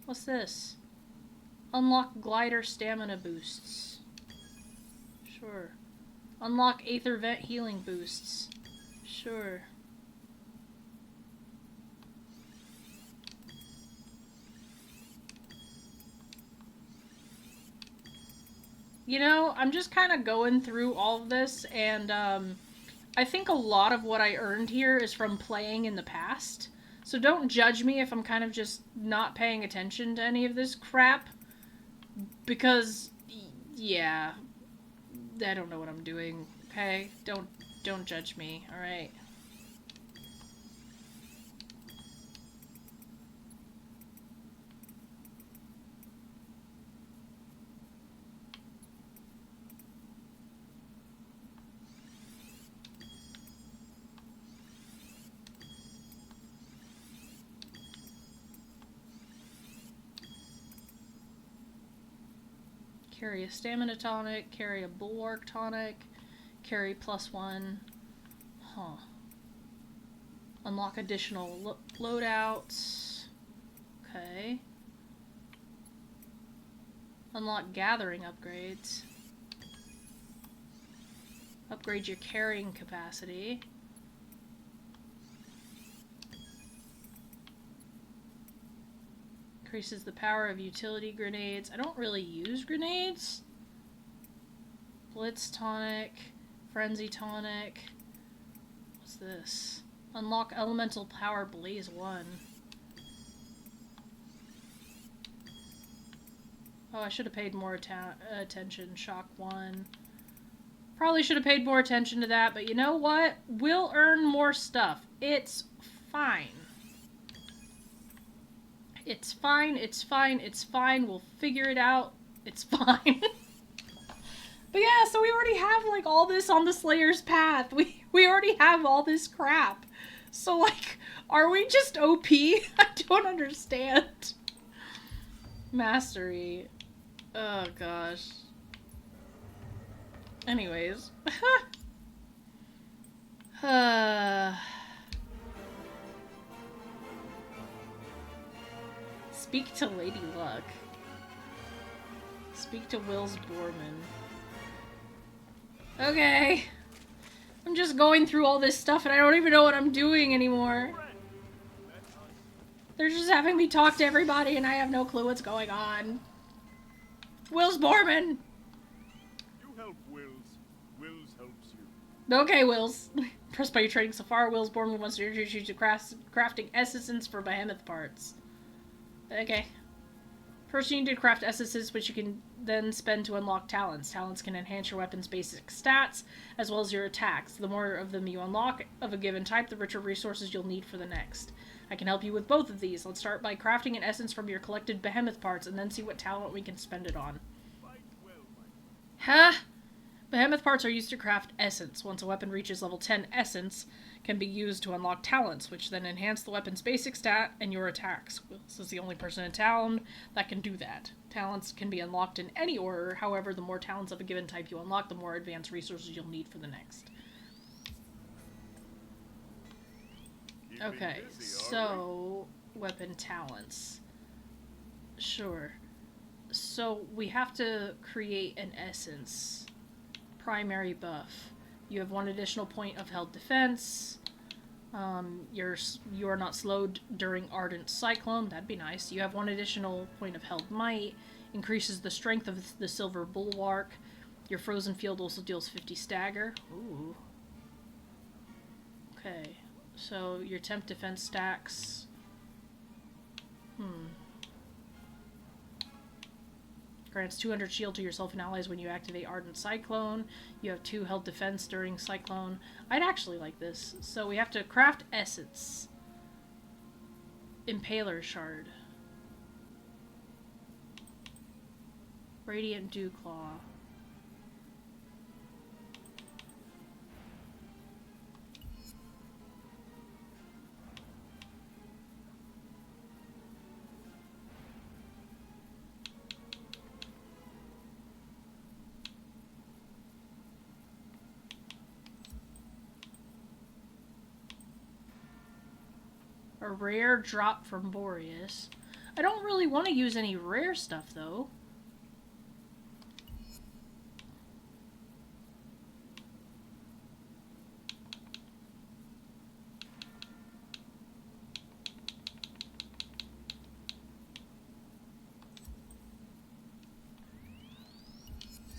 What's this? Unlock glider stamina boosts. Sure. Unlock Aether Vent healing boosts. Sure. You know, I'm just kind of going through all of this, and I think a lot of what I earned here is from playing in the past. So don't judge me if I'm kind of just not paying attention to any of this crap. Because, yeah, I don't know what I'm doing, okay? Don't judge me, alright? Carry a stamina tonic, carry a bulwark tonic, carry +1. Huh. Unlock additional loadouts. Okay. Unlock gathering upgrades. Upgrade your carrying capacity. Increases the power of utility grenades. I don't really use grenades. Blitz tonic. Frenzy tonic. What's this? Unlock elemental power blaze 1. Oh, I should have paid more attention. Shock 1. Probably should have paid more attention to that, but you know what? We'll earn more stuff. It's fine. It's fine, it's fine, it's fine. We'll figure it out. It's fine. But yeah, so we already have, like, all this on the Slayer's path. We already have all this crap. So, like, are we just OP? I don't understand. Mastery. Oh, gosh. Anyways. Speak to Lady Luck. Speak to Will's Borman. Okay. I'm just going through all this stuff and I don't even know what I'm doing anymore. They're just having me talk to everybody and I have no clue what's going on. Will's Borman! You help Wills. Wills helps you. Okay, Wills. Impressed by your training so far, Will's Borman wants to introduce you to crafting essences for behemoth parts. Okay. First you need to craft essences, which you can then spend to unlock talents. Talents can enhance your weapon's basic stats, as well as your attacks. The more of them you unlock of a given type, the richer resources you'll need for the next. I can help you with both of these. Let's start by crafting an essence from your collected behemoth parts, and then see what talent we can spend it on. Huh? Behemoth parts are used to craft essence. Once a weapon reaches level 10, essence can be used to unlock talents, which then enhance the weapon's basic stat and your attacks. Wills is the only person in town that can do that. Talents can be unlocked in any order, however, the more talents of a given type you unlock, the more advanced resources you'll need for the next. Okay, so weapon talents. Sure. So we have to create an essence. Primary buff. You have 1 additional point of held defense. You are not slowed during Ardent Cyclone. That'd be nice. You have 1 additional point of held might. Increases the strength of the Silver Bulwark. Your frozen field also deals 50 stagger. Ooh. Okay. So your temp defense stacks. Grants 200 shield to yourself and allies when you activate Ardent Cyclone. You have 2 held defense during Cyclone. I'd actually like this. So we have to craft essence. Impaler Shard. Radiant Dewclaw. A rare drop from Boreas. I don't really want to use any rare stuff, though.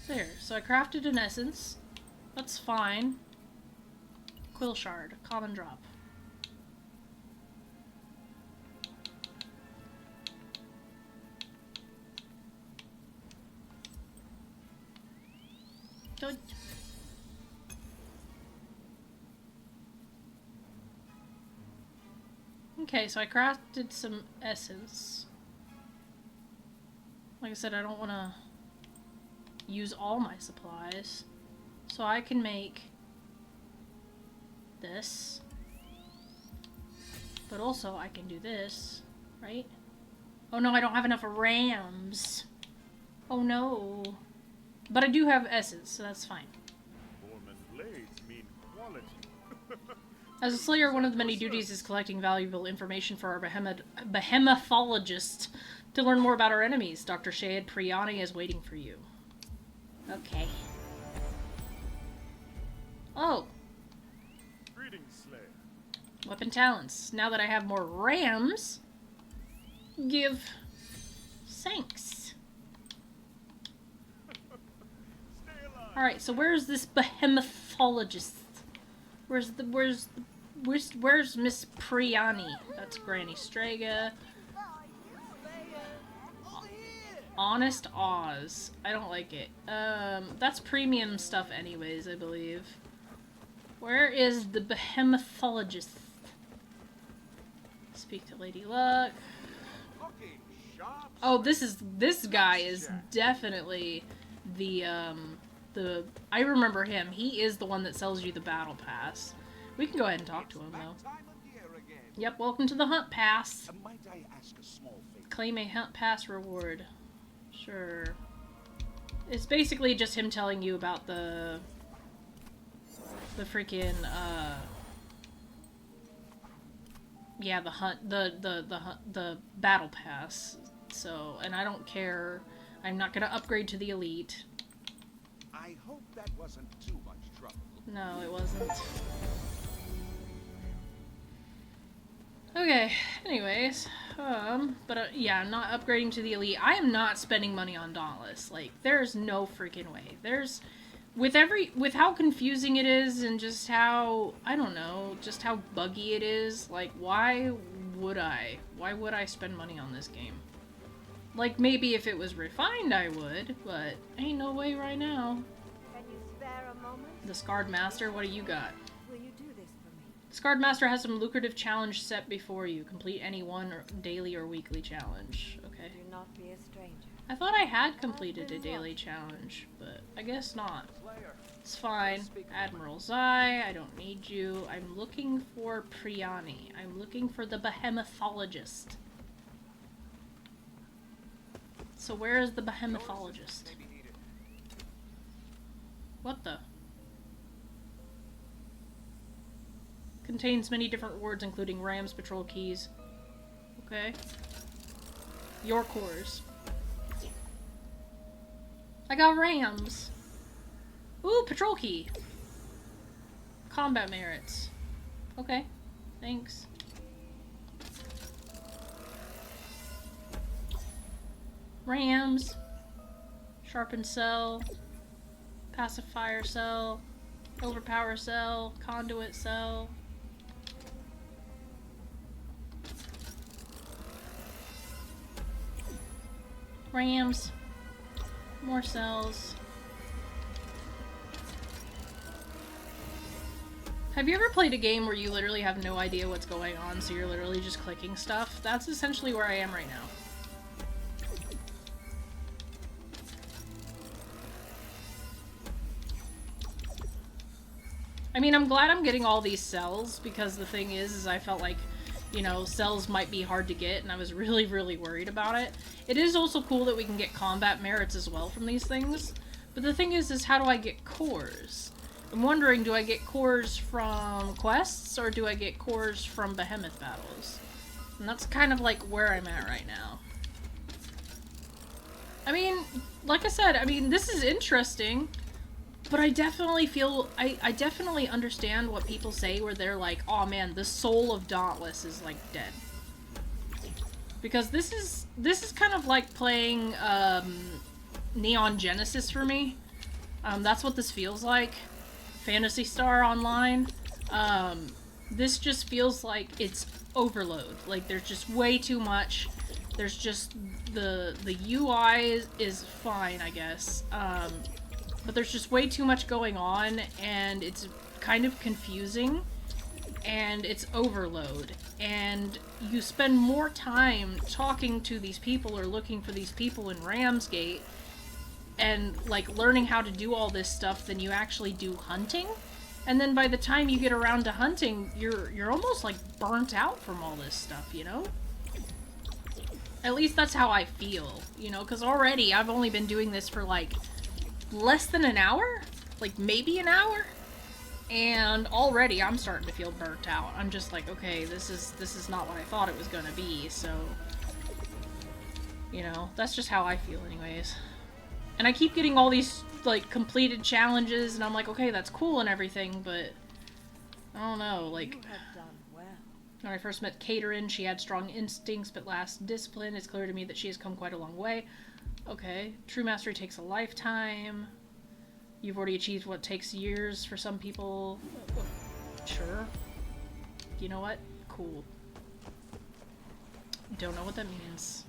There, so I crafted an essence. That's fine. Quill Shard, common drop. Don't... Okay, so I crafted some essence. Like I said, I don't want to use all my supplies. So I can make this. But also I can do this, right? Oh no, I don't have enough rams. Oh no. But I do have essence, so that's fine. Borman blades mean quality. As a slayer, one of the many duties is collecting valuable information for our behemothologists to learn more about our enemies. Dr. Shayad Priyani is waiting for you. Okay. Oh. Greetings, Slayer. Weapon talents. Now that I have more rams, give thanks. Alright, so where's this behemothhologist? Where's Miss Priyani? That's Granny Strega. Honest Oz. I don't like it. That's premium stuff anyways, I believe. Where is the behemonthologist? Speak to Lady Luck. Oh, this guy is definitely the I remember him. He is the one that sells you the battle pass. We can go ahead and talk to him though. Yep, welcome to the hunt pass. Might I ask a small favor? Claim a hunt pass reward. Sure. It's basically just him telling you about the freaking yeah, the hunt, the battle pass. So, and I don't care. I'm not gonna upgrade to the elite. I hope that wasn't too much trouble. No, it wasn't. Okay, anyways, but yeah, I'm not upgrading to the elite. I am not spending money on Dauntless. Like, there's no freaking way. There's, with how confusing it is and just how, I don't know, just how buggy it is, like, why would I? Why would I spend money on this game? Like, maybe if it was refined, I would, but ain't no way right now. Can you spare a moment? The Scarred Master, what do you got? Will you do this for me? Scarred Master has some lucrative challenge set before you. Complete any one daily or weekly challenge. Okay. Do not be a stranger. I thought I had completed a daily challenge, but I guess not. It's fine. Admiral Zai, I don't need you. I'm looking for Priani. I'm looking for the behemonthologist. So where is the behemonthologist? What the? Contains many different words, including Rams patrol keys. Okay. Your cores. I got Rams. Ooh, patrol key. Combat merits. Okay. Thanks. Rams. Sharpen cell. Pacifier cell. Overpower cell. Conduit cell. Rams. More cells. Have you ever played a game where you literally have no idea what's going on, so you're literally just clicking stuff? That's essentially where I am right now. I mean, I'm glad I'm getting all these cells, because the thing is I felt like, you know, cells might be hard to get, and I was really, really worried about it. It is also cool that we can get combat merits as well from these things, but the thing is how do I get cores? I'm wondering, do I get cores from quests, or do I get cores from behemoth battles? And that's kind of like where I'm at right now. I mean, like I said, I mean, this is interesting, but I definitely feel, I definitely understand what people say where they're like, oh man, the soul of Dauntless is like dead. Because this is kind of like playing Neon Genesis for me. That's what this feels like. Phantasy Star Online. This just feels like it's overload. Like there's just way too much. There's just the UI is fine, I guess. But there's just way too much going on, and it's kind of confusing, and it's overload. And you spend more time talking to these people or looking for these people in Ramsgate and like learning how to do all this stuff than you actually do hunting. And then by the time you get around to hunting, you're almost like burnt out from all this stuff, you know? At least that's how I feel, you know, because already I've only been doing this for like less than an hour? Like maybe an hour? And already I'm starting to feel burnt out. I'm just like, okay, this is not what I thought it was gonna be, so you know, that's just how I feel anyways. And I keep getting all these like completed challenges and I'm like, okay, that's cool and everything, but I don't know, like You have done well. when I first met Caterin, she had strong instincts but lacks discipline. It's clear to me that she has come quite a long way. Okay. True mastery takes a lifetime. You've already achieved what takes years for some people. Sure. You know what? Cool. Don't know what that means.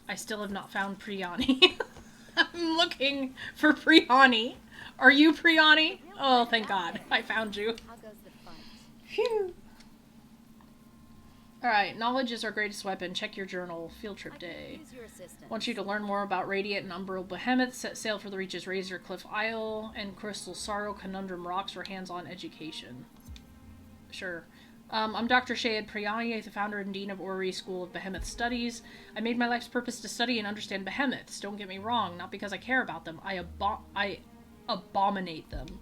I still have not found Priani. I'm looking for Priani. Are you Priani? Oh, thank God. I found you. How goes the fight? Phew. Alright, knowledge is our greatest weapon. Check your journal. Field trip day. Use your assistance. Want you to learn more about Radiant and Umbral Behemoth. Set sail for the reaches Razor Cliff Isle and Crystal Sorrow Conundrum Rocks for hands-on education. Sure. I'm Dr. Shayad Priani, the founder and dean of Ori School of Behemoth Studies. I made my life's purpose to study and understand behemoths. Don't get me wrong, not because I care about them. I abominate them.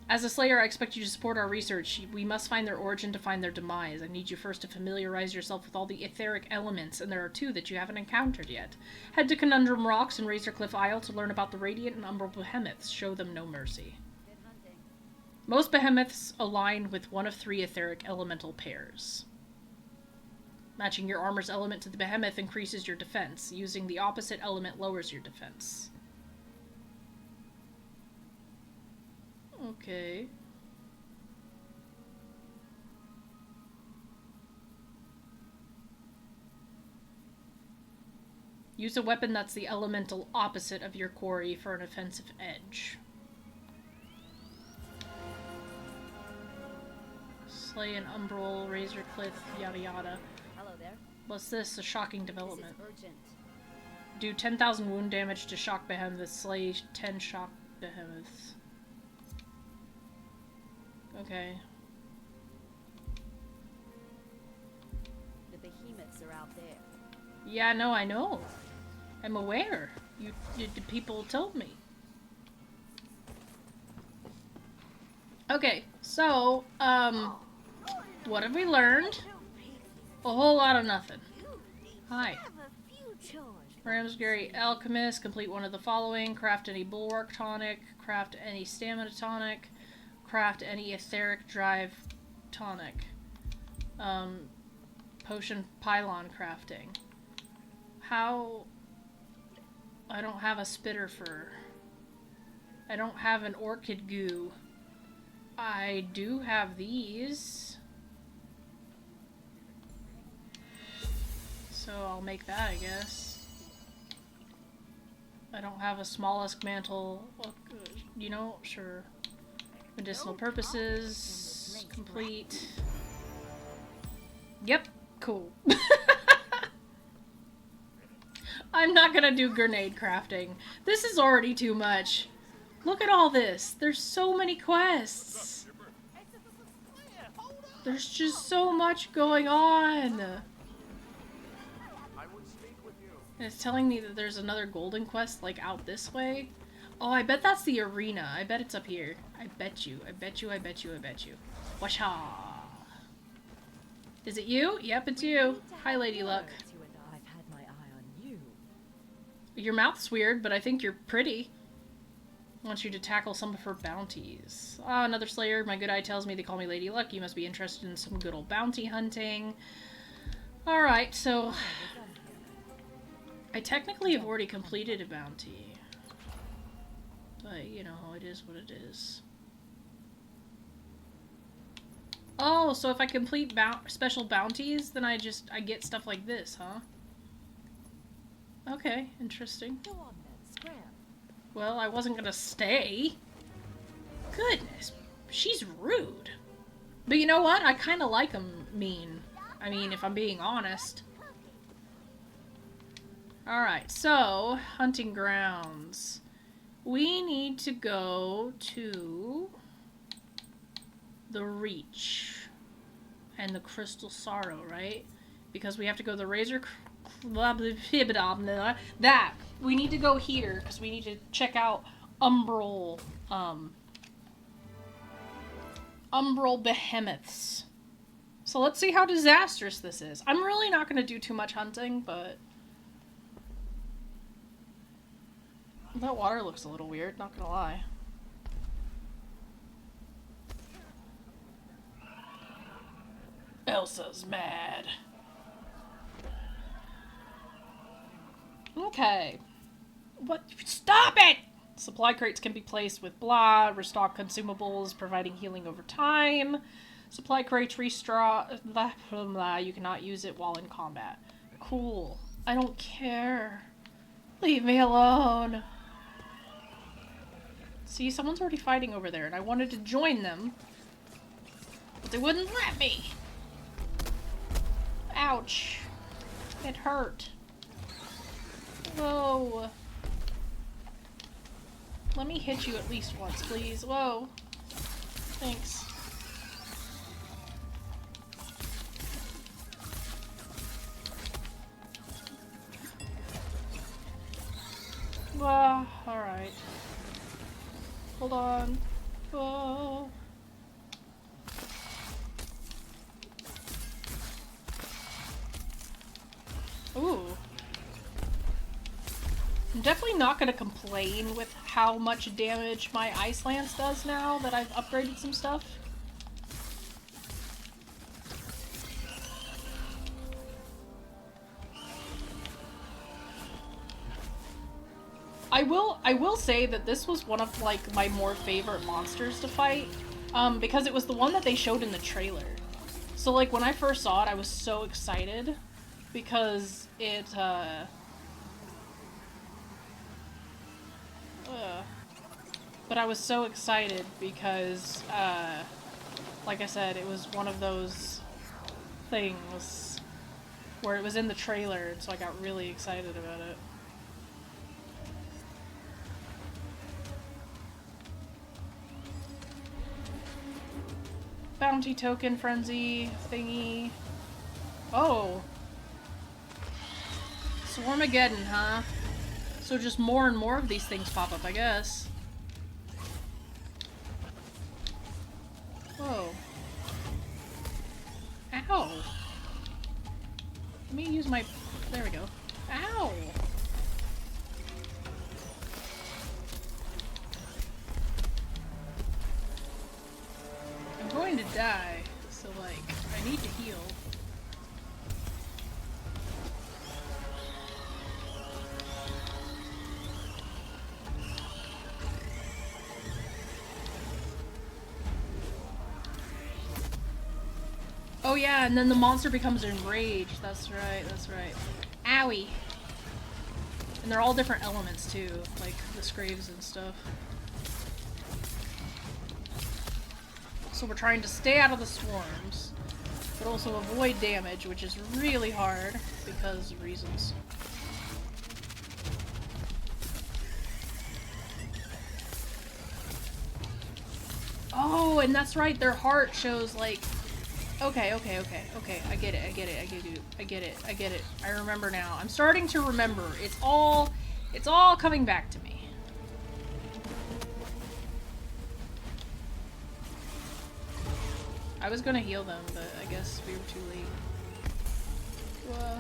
As a Slayer, I expect you to support our research. We must find their origin to find their demise. I need you first to familiarize yourself with all the etheric elements, and there are 2 that you haven't encountered yet. Head to Conundrum Rocks and Razor Cliff Isle to learn about the Radiant and Umbral Behemoths. Show them no mercy. Good hunting. Most behemoths align with one of 3 etheric elemental pairs. Matching your armor's element to the behemoth increases your defense. Using the opposite element lowers your defense. Okay. Use a weapon that's the elemental opposite of your quarry for an offensive edge. Slay an umbral, razor cliff, yada yada. Hello there. What's this? A shocking development. This is urgent. Do 10,000 wound damage to shock behemoths. Slay 10 shock behemoths. Okay. The behemoths are out there. Yeah, no, I know. I'm aware. The people told me. Okay, so, what have we learned? A whole lot of nothing. Hi. Ramsgary Alchemist, complete one of the following. Craft any Bulwark Tonic. Craft any Stamina Tonic. Craft any Etheric Drive Tonic. Potion Pylon Crafting. How... I don't have a Spitter Fur. I don't have an Orchid Goo. I do have these. So I'll make that, I guess. I don't have a Smallest Mantle. You know, sure. Medicinal purposes. Complete. Yep. Cool. I'm not gonna do grenade crafting. This is already too much. Look at all this. There's so many quests. There's just so much going on. And it's telling me that there's another golden quest, like, out this way. Oh, I bet that's the arena. I bet it's up here. I bet you. I bet you. I bet you. I bet you. Washa. Is it you? Yep, it's you. Hi, Lady Luck. I've had my eye on you. Your mouth's weird, but I think you're pretty. I want you to tackle some of her bounties. Ah, another Slayer. My good eye tells me they call me Lady Luck. You must be interested in some good old bounty hunting. Alright, so... I technically have already completed a bounty. But, you know, it is what it is. Oh, so if I complete special bounties, then I get stuff like this, huh? Okay, interesting. Go on then, scram. Well, I wasn't gonna stay. Goodness, she's rude. But you know what? I kind of like them mean. I mean, if I'm being honest. Alright, so, hunting grounds. We need to go to the Reach and the Crystal Sorrow, right? Because we have to go to the Razor... That! We need to go here, because we need to check out Umbral, Umbral Behemoths. So let's see how disastrous this is. I'm really not going to do too much hunting, but... That water looks a little weird, not gonna lie. Elsa's mad. Okay. What? Stop it! Supply crates can be placed with blah, restock consumables, providing healing over time. Supply crates restock, blah, blah, blah. You cannot use it while in combat. Cool. I don't care. Leave me alone. See, someone's already fighting over there, and I wanted to join them, but they wouldn't let me. Ouch. It hurt. Whoa. Let me hit you at least once, please. Whoa. Thanks. Alright. Hold on. Whoa. Ooh. I'm definitely not gonna complain with how much damage my Ice Lance does now that I've upgraded some stuff. I will say that this was one of, like, my more favorite monsters to fight, because it was the one that they showed in the trailer. So, like, when I first saw it, I was so excited, because it, but I was so excited because, like I said, it was one of those things where it was in the trailer, and so I got really excited about it. Bounty token frenzy thingy. Oh. Swarmageddon, huh? So just more and more of these things pop up, I guess. Whoa. Ow. Let me use my... There we go. Ow! I'm going to die, so, like, I need to heal. Oh yeah, and then the monster becomes enraged. That's right, that's right. Owie! And they're all different elements, too, like the Scraves and stuff. So we're trying to stay out of the swarms, but also avoid damage, which is really hard because of reasons. Oh, and that's right, their heart shows, like... Okay, I get it. I remember now. I'm starting to remember. It's all coming back to me. I was gonna heal them, but I guess we were too late. Whoa.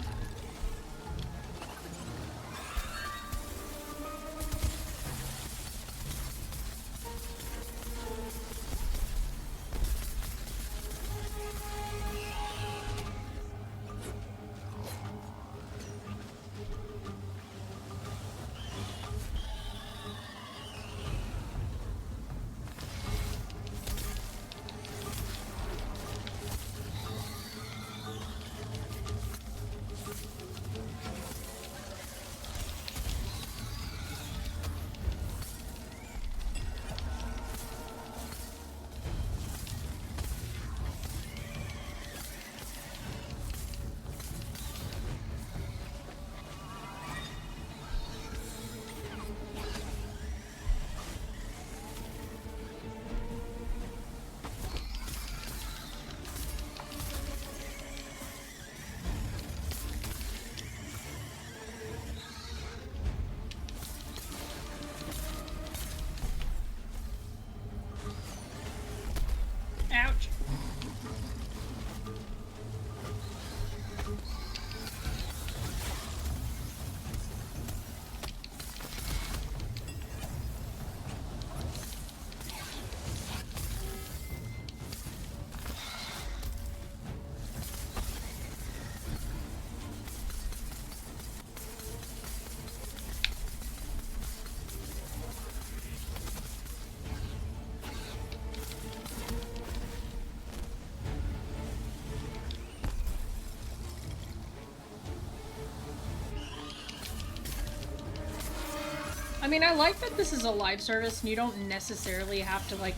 I mean, I like that this is a live service and you don't necessarily have to, like,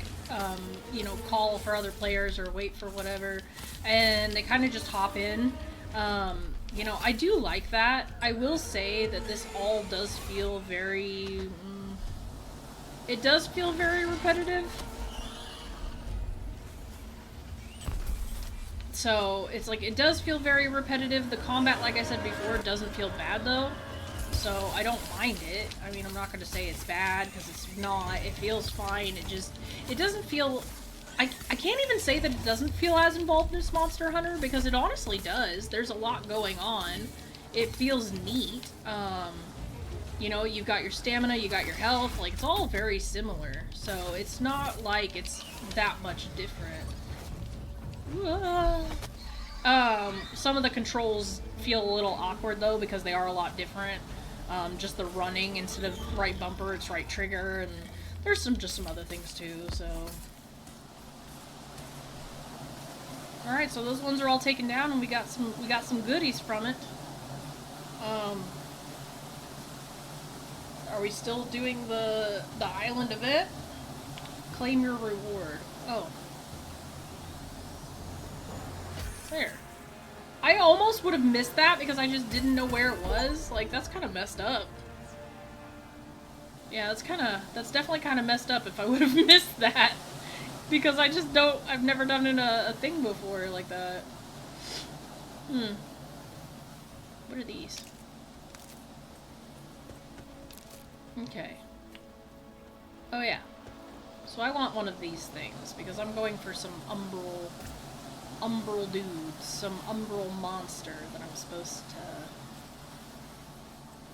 you know, call for other players or wait for whatever, and they kind of just hop in. You know, I do like that. I will say that this all does feel very... it does feel very repetitive. So, it's like, it does feel very repetitive. The combat, like I said before, doesn't feel bad, though. So, I don't mind it. I mean, I'm not going to say it's bad, because it's not. It feels fine. It doesn't feel... I can't even say that it doesn't feel as involved as Monster Hunter, because it honestly does. There's a lot going on. It feels neat. You know, you've got your stamina, you got your health. Like, it's all very similar. So, it's not like it's that much different. Some of the controls feel a little awkward though because they are a lot different. Just the running, instead of right bumper, it's right trigger, and there's just some other things too, so. Alright, so those ones are all taken down and we got some goodies from it. Are we still doing the island event? Claim your reward. Oh. There. I almost would have missed that because I just didn't know where it was. Like, that's kind of messed up. Yeah, that's definitely kind of messed up if I would have missed that. Because I just don't, I've never done a thing before like that. What are these? Okay. Oh yeah. So I want one of these things because I'm going for some umbral dudes, some umbral monster that I'm supposed to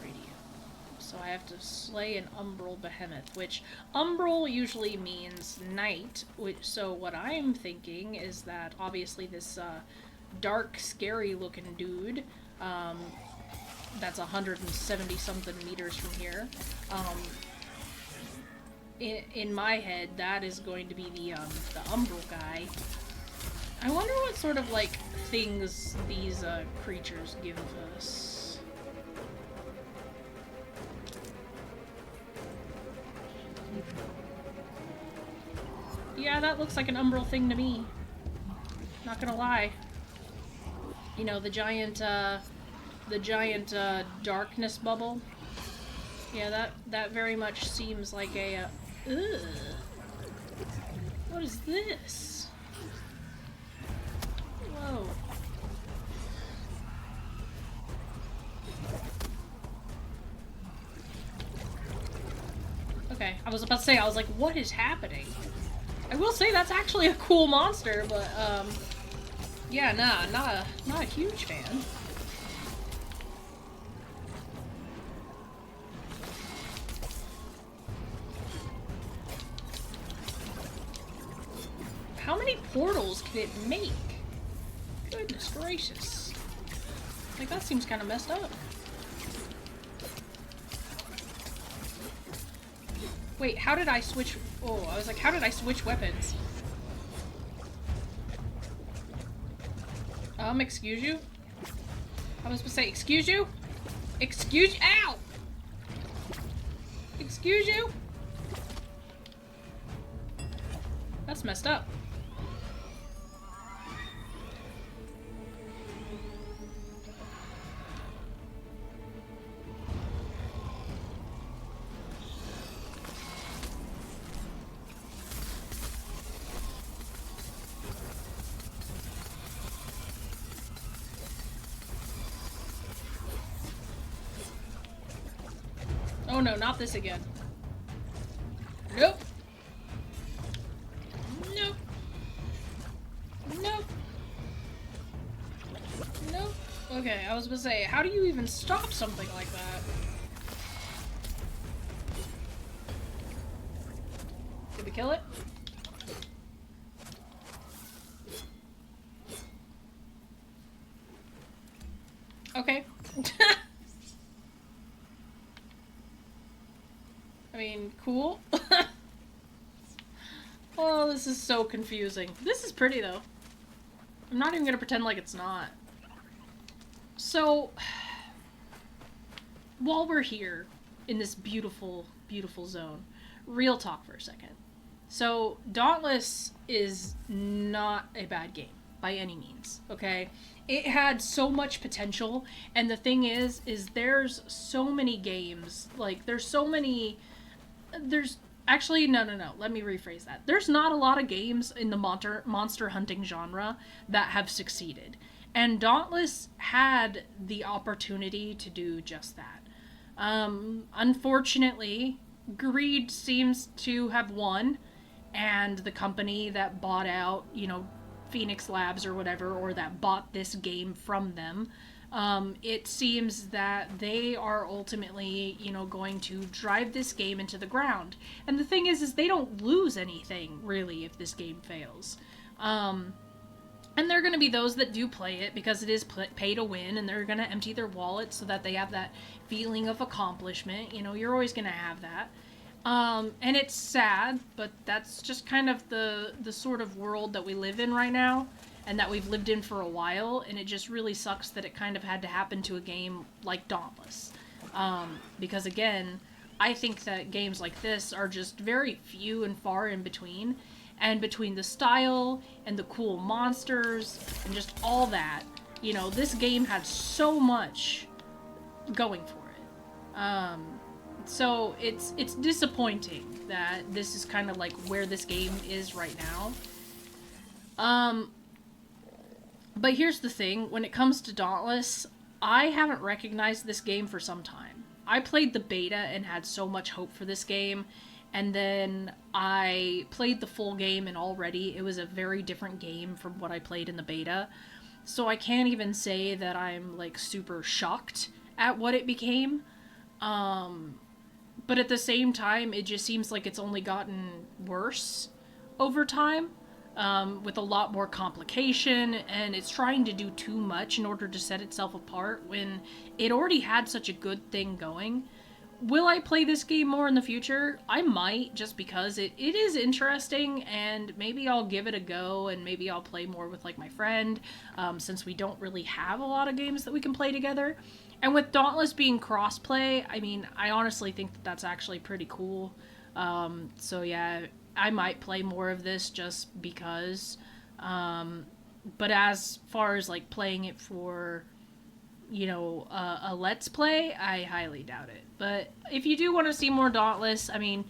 radio. So I have to slay an umbral behemoth, which umbral usually means night, so what I'm thinking is that obviously this dark, scary looking dude, that's 170 something meters from here, in my head that is going to be the umbral guy. I wonder what sort of, like, things these, creatures give us. Yeah, that looks like an umbral thing to me. Not gonna lie. You know, the giant darkness bubble. Yeah, that very much seems like a, ugh. What is this? Whoa. Okay, I was about to say, I was like, what is happening? I will say that's actually a cool monster, but, yeah, nah, not a huge fan. How many portals can it make? Goodness gracious. Like, that seems kind of messed up. Wait, how did I switch? Oh, I was like, how did I switch weapons? Excuse you? I was supposed to say, excuse you? Excuse- ow! Excuse you? That's messed up. Oh no, not this again. Nope. Nope. Nope. Nope. Okay, I was gonna say, how do you even stop something like that? Did we kill it? Okay. I mean, cool. Oh, this is so confusing. This is pretty, though. I'm not even gonna pretend like it's not. So, while we're here, in this beautiful, beautiful zone. Real talk for a second. So, Dauntless is not a bad game by any means, okay? It had so much potential, and the thing is there's so many games, like, there's actually, no, let me rephrase that. There's not a lot of games in the monster hunting genre that have succeeded. And Dauntless had the opportunity to do just that. Unfortunately, greed seems to have won, and the company that bought out, Phoenix Labs or whatever, or that bought this game from them, it seems that they are ultimately, going to drive this game into the ground. And the thing is they don't lose anything, really, if this game fails. And there are going to be those that do play it because it is pay to win, and they're going to empty their wallet so that they have that feeling of accomplishment. You're always going to have that. And it's sad, but that's just kind of the sort of world that we live in right now, and that we've lived in for a while, and it just really sucks that it kind of had to happen to a game like Dauntless. Because again, I think that games like this are just very few and far in between, and between the style and the cool monsters and just all that, this game had so much going for it. So it's disappointing that this is kind of like where this game is right now. But here's the thing, when it comes to Dauntless, I haven't recognized this game for some time. I played the beta and had so much hope for this game, and then I played the full game, and already it was a very different game from what I played in the beta. So I can't even say that I'm, like, super shocked at what it became. But at the same time, it just seems like it's only gotten worse over time, with a lot more complication, and it's trying to do too much in order to set itself apart when it already had such a good thing going. Will I play this game more in the future? I might, just because it is interesting, and maybe I'll give it a go, and maybe I'll play more with, like, my friend, since we don't really have a lot of games that we can play together. And with Dauntless being crossplay, I mean, I honestly think that that's actually pretty cool. So yeah, I might play more of this just because. But as far as, like, playing it for, a Let's Play, I highly doubt it. But if you do want to see more Dauntless, I mean,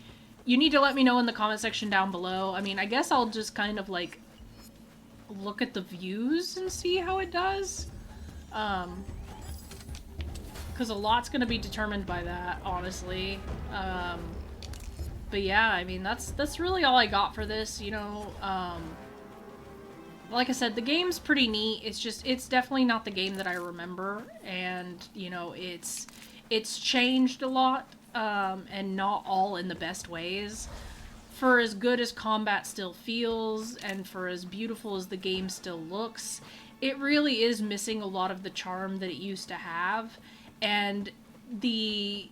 you need to let me know in the comment section down below. I mean, I guess I'll just kind of, like, look at the views and see how it does. Because a lot's going to be determined by that, honestly. But yeah, I mean, that's really all I got for this, Like I said, the game's pretty neat. It's definitely not the game that I remember, and, it's changed a lot, and not all in the best ways. For as good as combat still feels, and for as beautiful as the game still looks, it really is missing a lot of the charm that it used to have, and the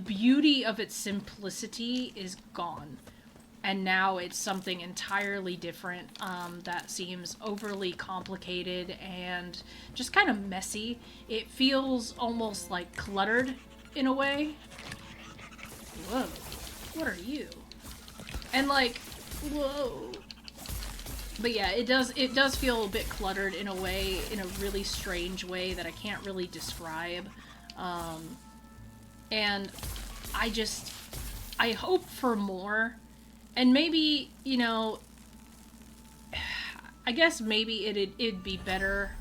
beauty of its simplicity is gone. And now it's something entirely different, that seems overly complicated and just kind of messy. It feels almost like cluttered in a way. Whoa, what are you? And like, whoa. But yeah, it does feel a bit cluttered in a way, in a really strange way that I can't really describe. And I hope for more. And maybe, I guess maybe it'd be better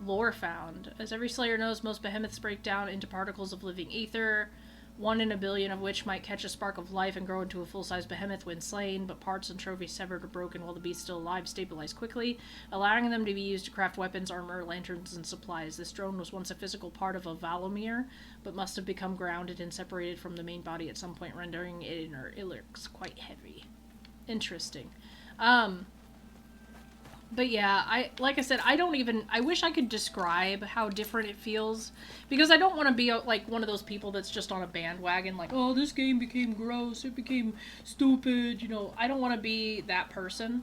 lore found. As every Slayer knows, most behemoths break down into particles of living ether, 1 in a billion of which might catch a spark of life and grow into a full-size behemoth when slain, but parts and trophies severed or broken while the beast still alive stabilize quickly, allowing them to be used to craft weapons, armor, lanterns, and supplies. This drone was once a physical part of a Valomir, but must have become grounded and separated from the main body at some point, rendering it inert. It looks quite heavy. Interesting. But yeah, like I said, I wish I could describe how different it feels, because I don't want to be like one of those people that's just on a bandwagon, like, oh, this game became gross, it became stupid, I don't want to be that person.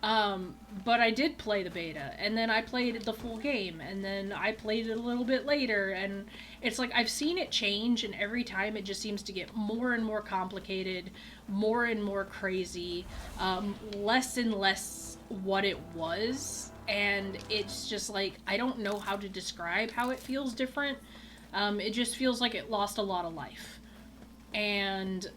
But I did play the beta, and then I played the full game, and then I played it a little bit later, and it's like I've seen it change, and every time it just seems to get more and more complicated, more and more crazy, less and less what it was, and it's just like, I don't know how to describe how it feels different. It just feels like it lost a lot of life. And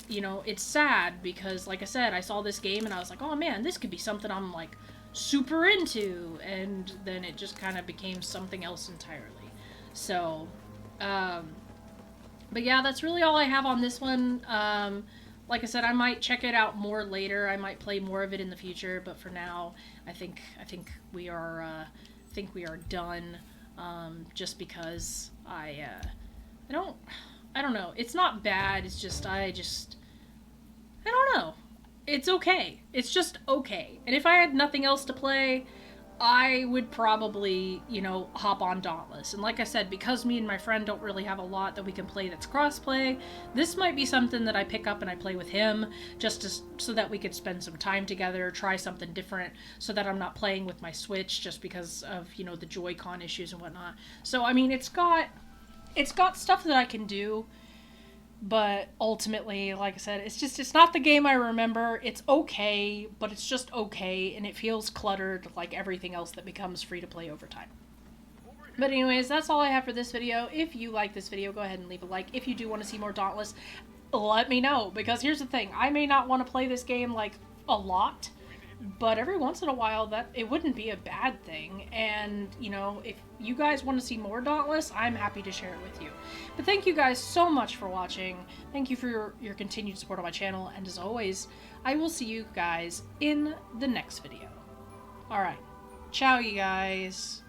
you know, it's sad because, like I said, I saw this game and I was like, oh man, this could be something I'm like super into, and then it just kind of became something else entirely. So but yeah, that's really all I have on this one. Like I said, I might check it out more later. I might play more of it in the future, but for now, I think we are done. Just because I don't know. It's not bad. It's just I don't know. It's okay. It's just okay. And if I had nothing else to play, I would probably, you know, hop on Dauntless. And like I said, because me and my friend don't really have a lot that we can play that's crossplay, this might be something that I pick up and I play with him, just so that we could spend some time together, try something different, so that I'm not playing with my Switch just because of, you know, the Joy-Con issues and whatnot. So, I mean, it's got stuff that I can do, but ultimately, like I said, it's not the game I remember. It's okay, but it's just okay, and it feels cluttered like everything else that becomes free to play over time. But anyways, that's all I have for this video. If you like this video, go ahead and leave a like. If you do want to see more Dauntless, let me know, because here's the thing, I may not want to play this game like a lot, but every once in a while that it wouldn't be a bad thing. And you know, if you guys want to see more Dauntless, I'm happy to share it with you. But thank you guys so much for watching. Thank you for your continued support on my channel, and as always, I will see you guys in the next video. Alright, ciao you guys.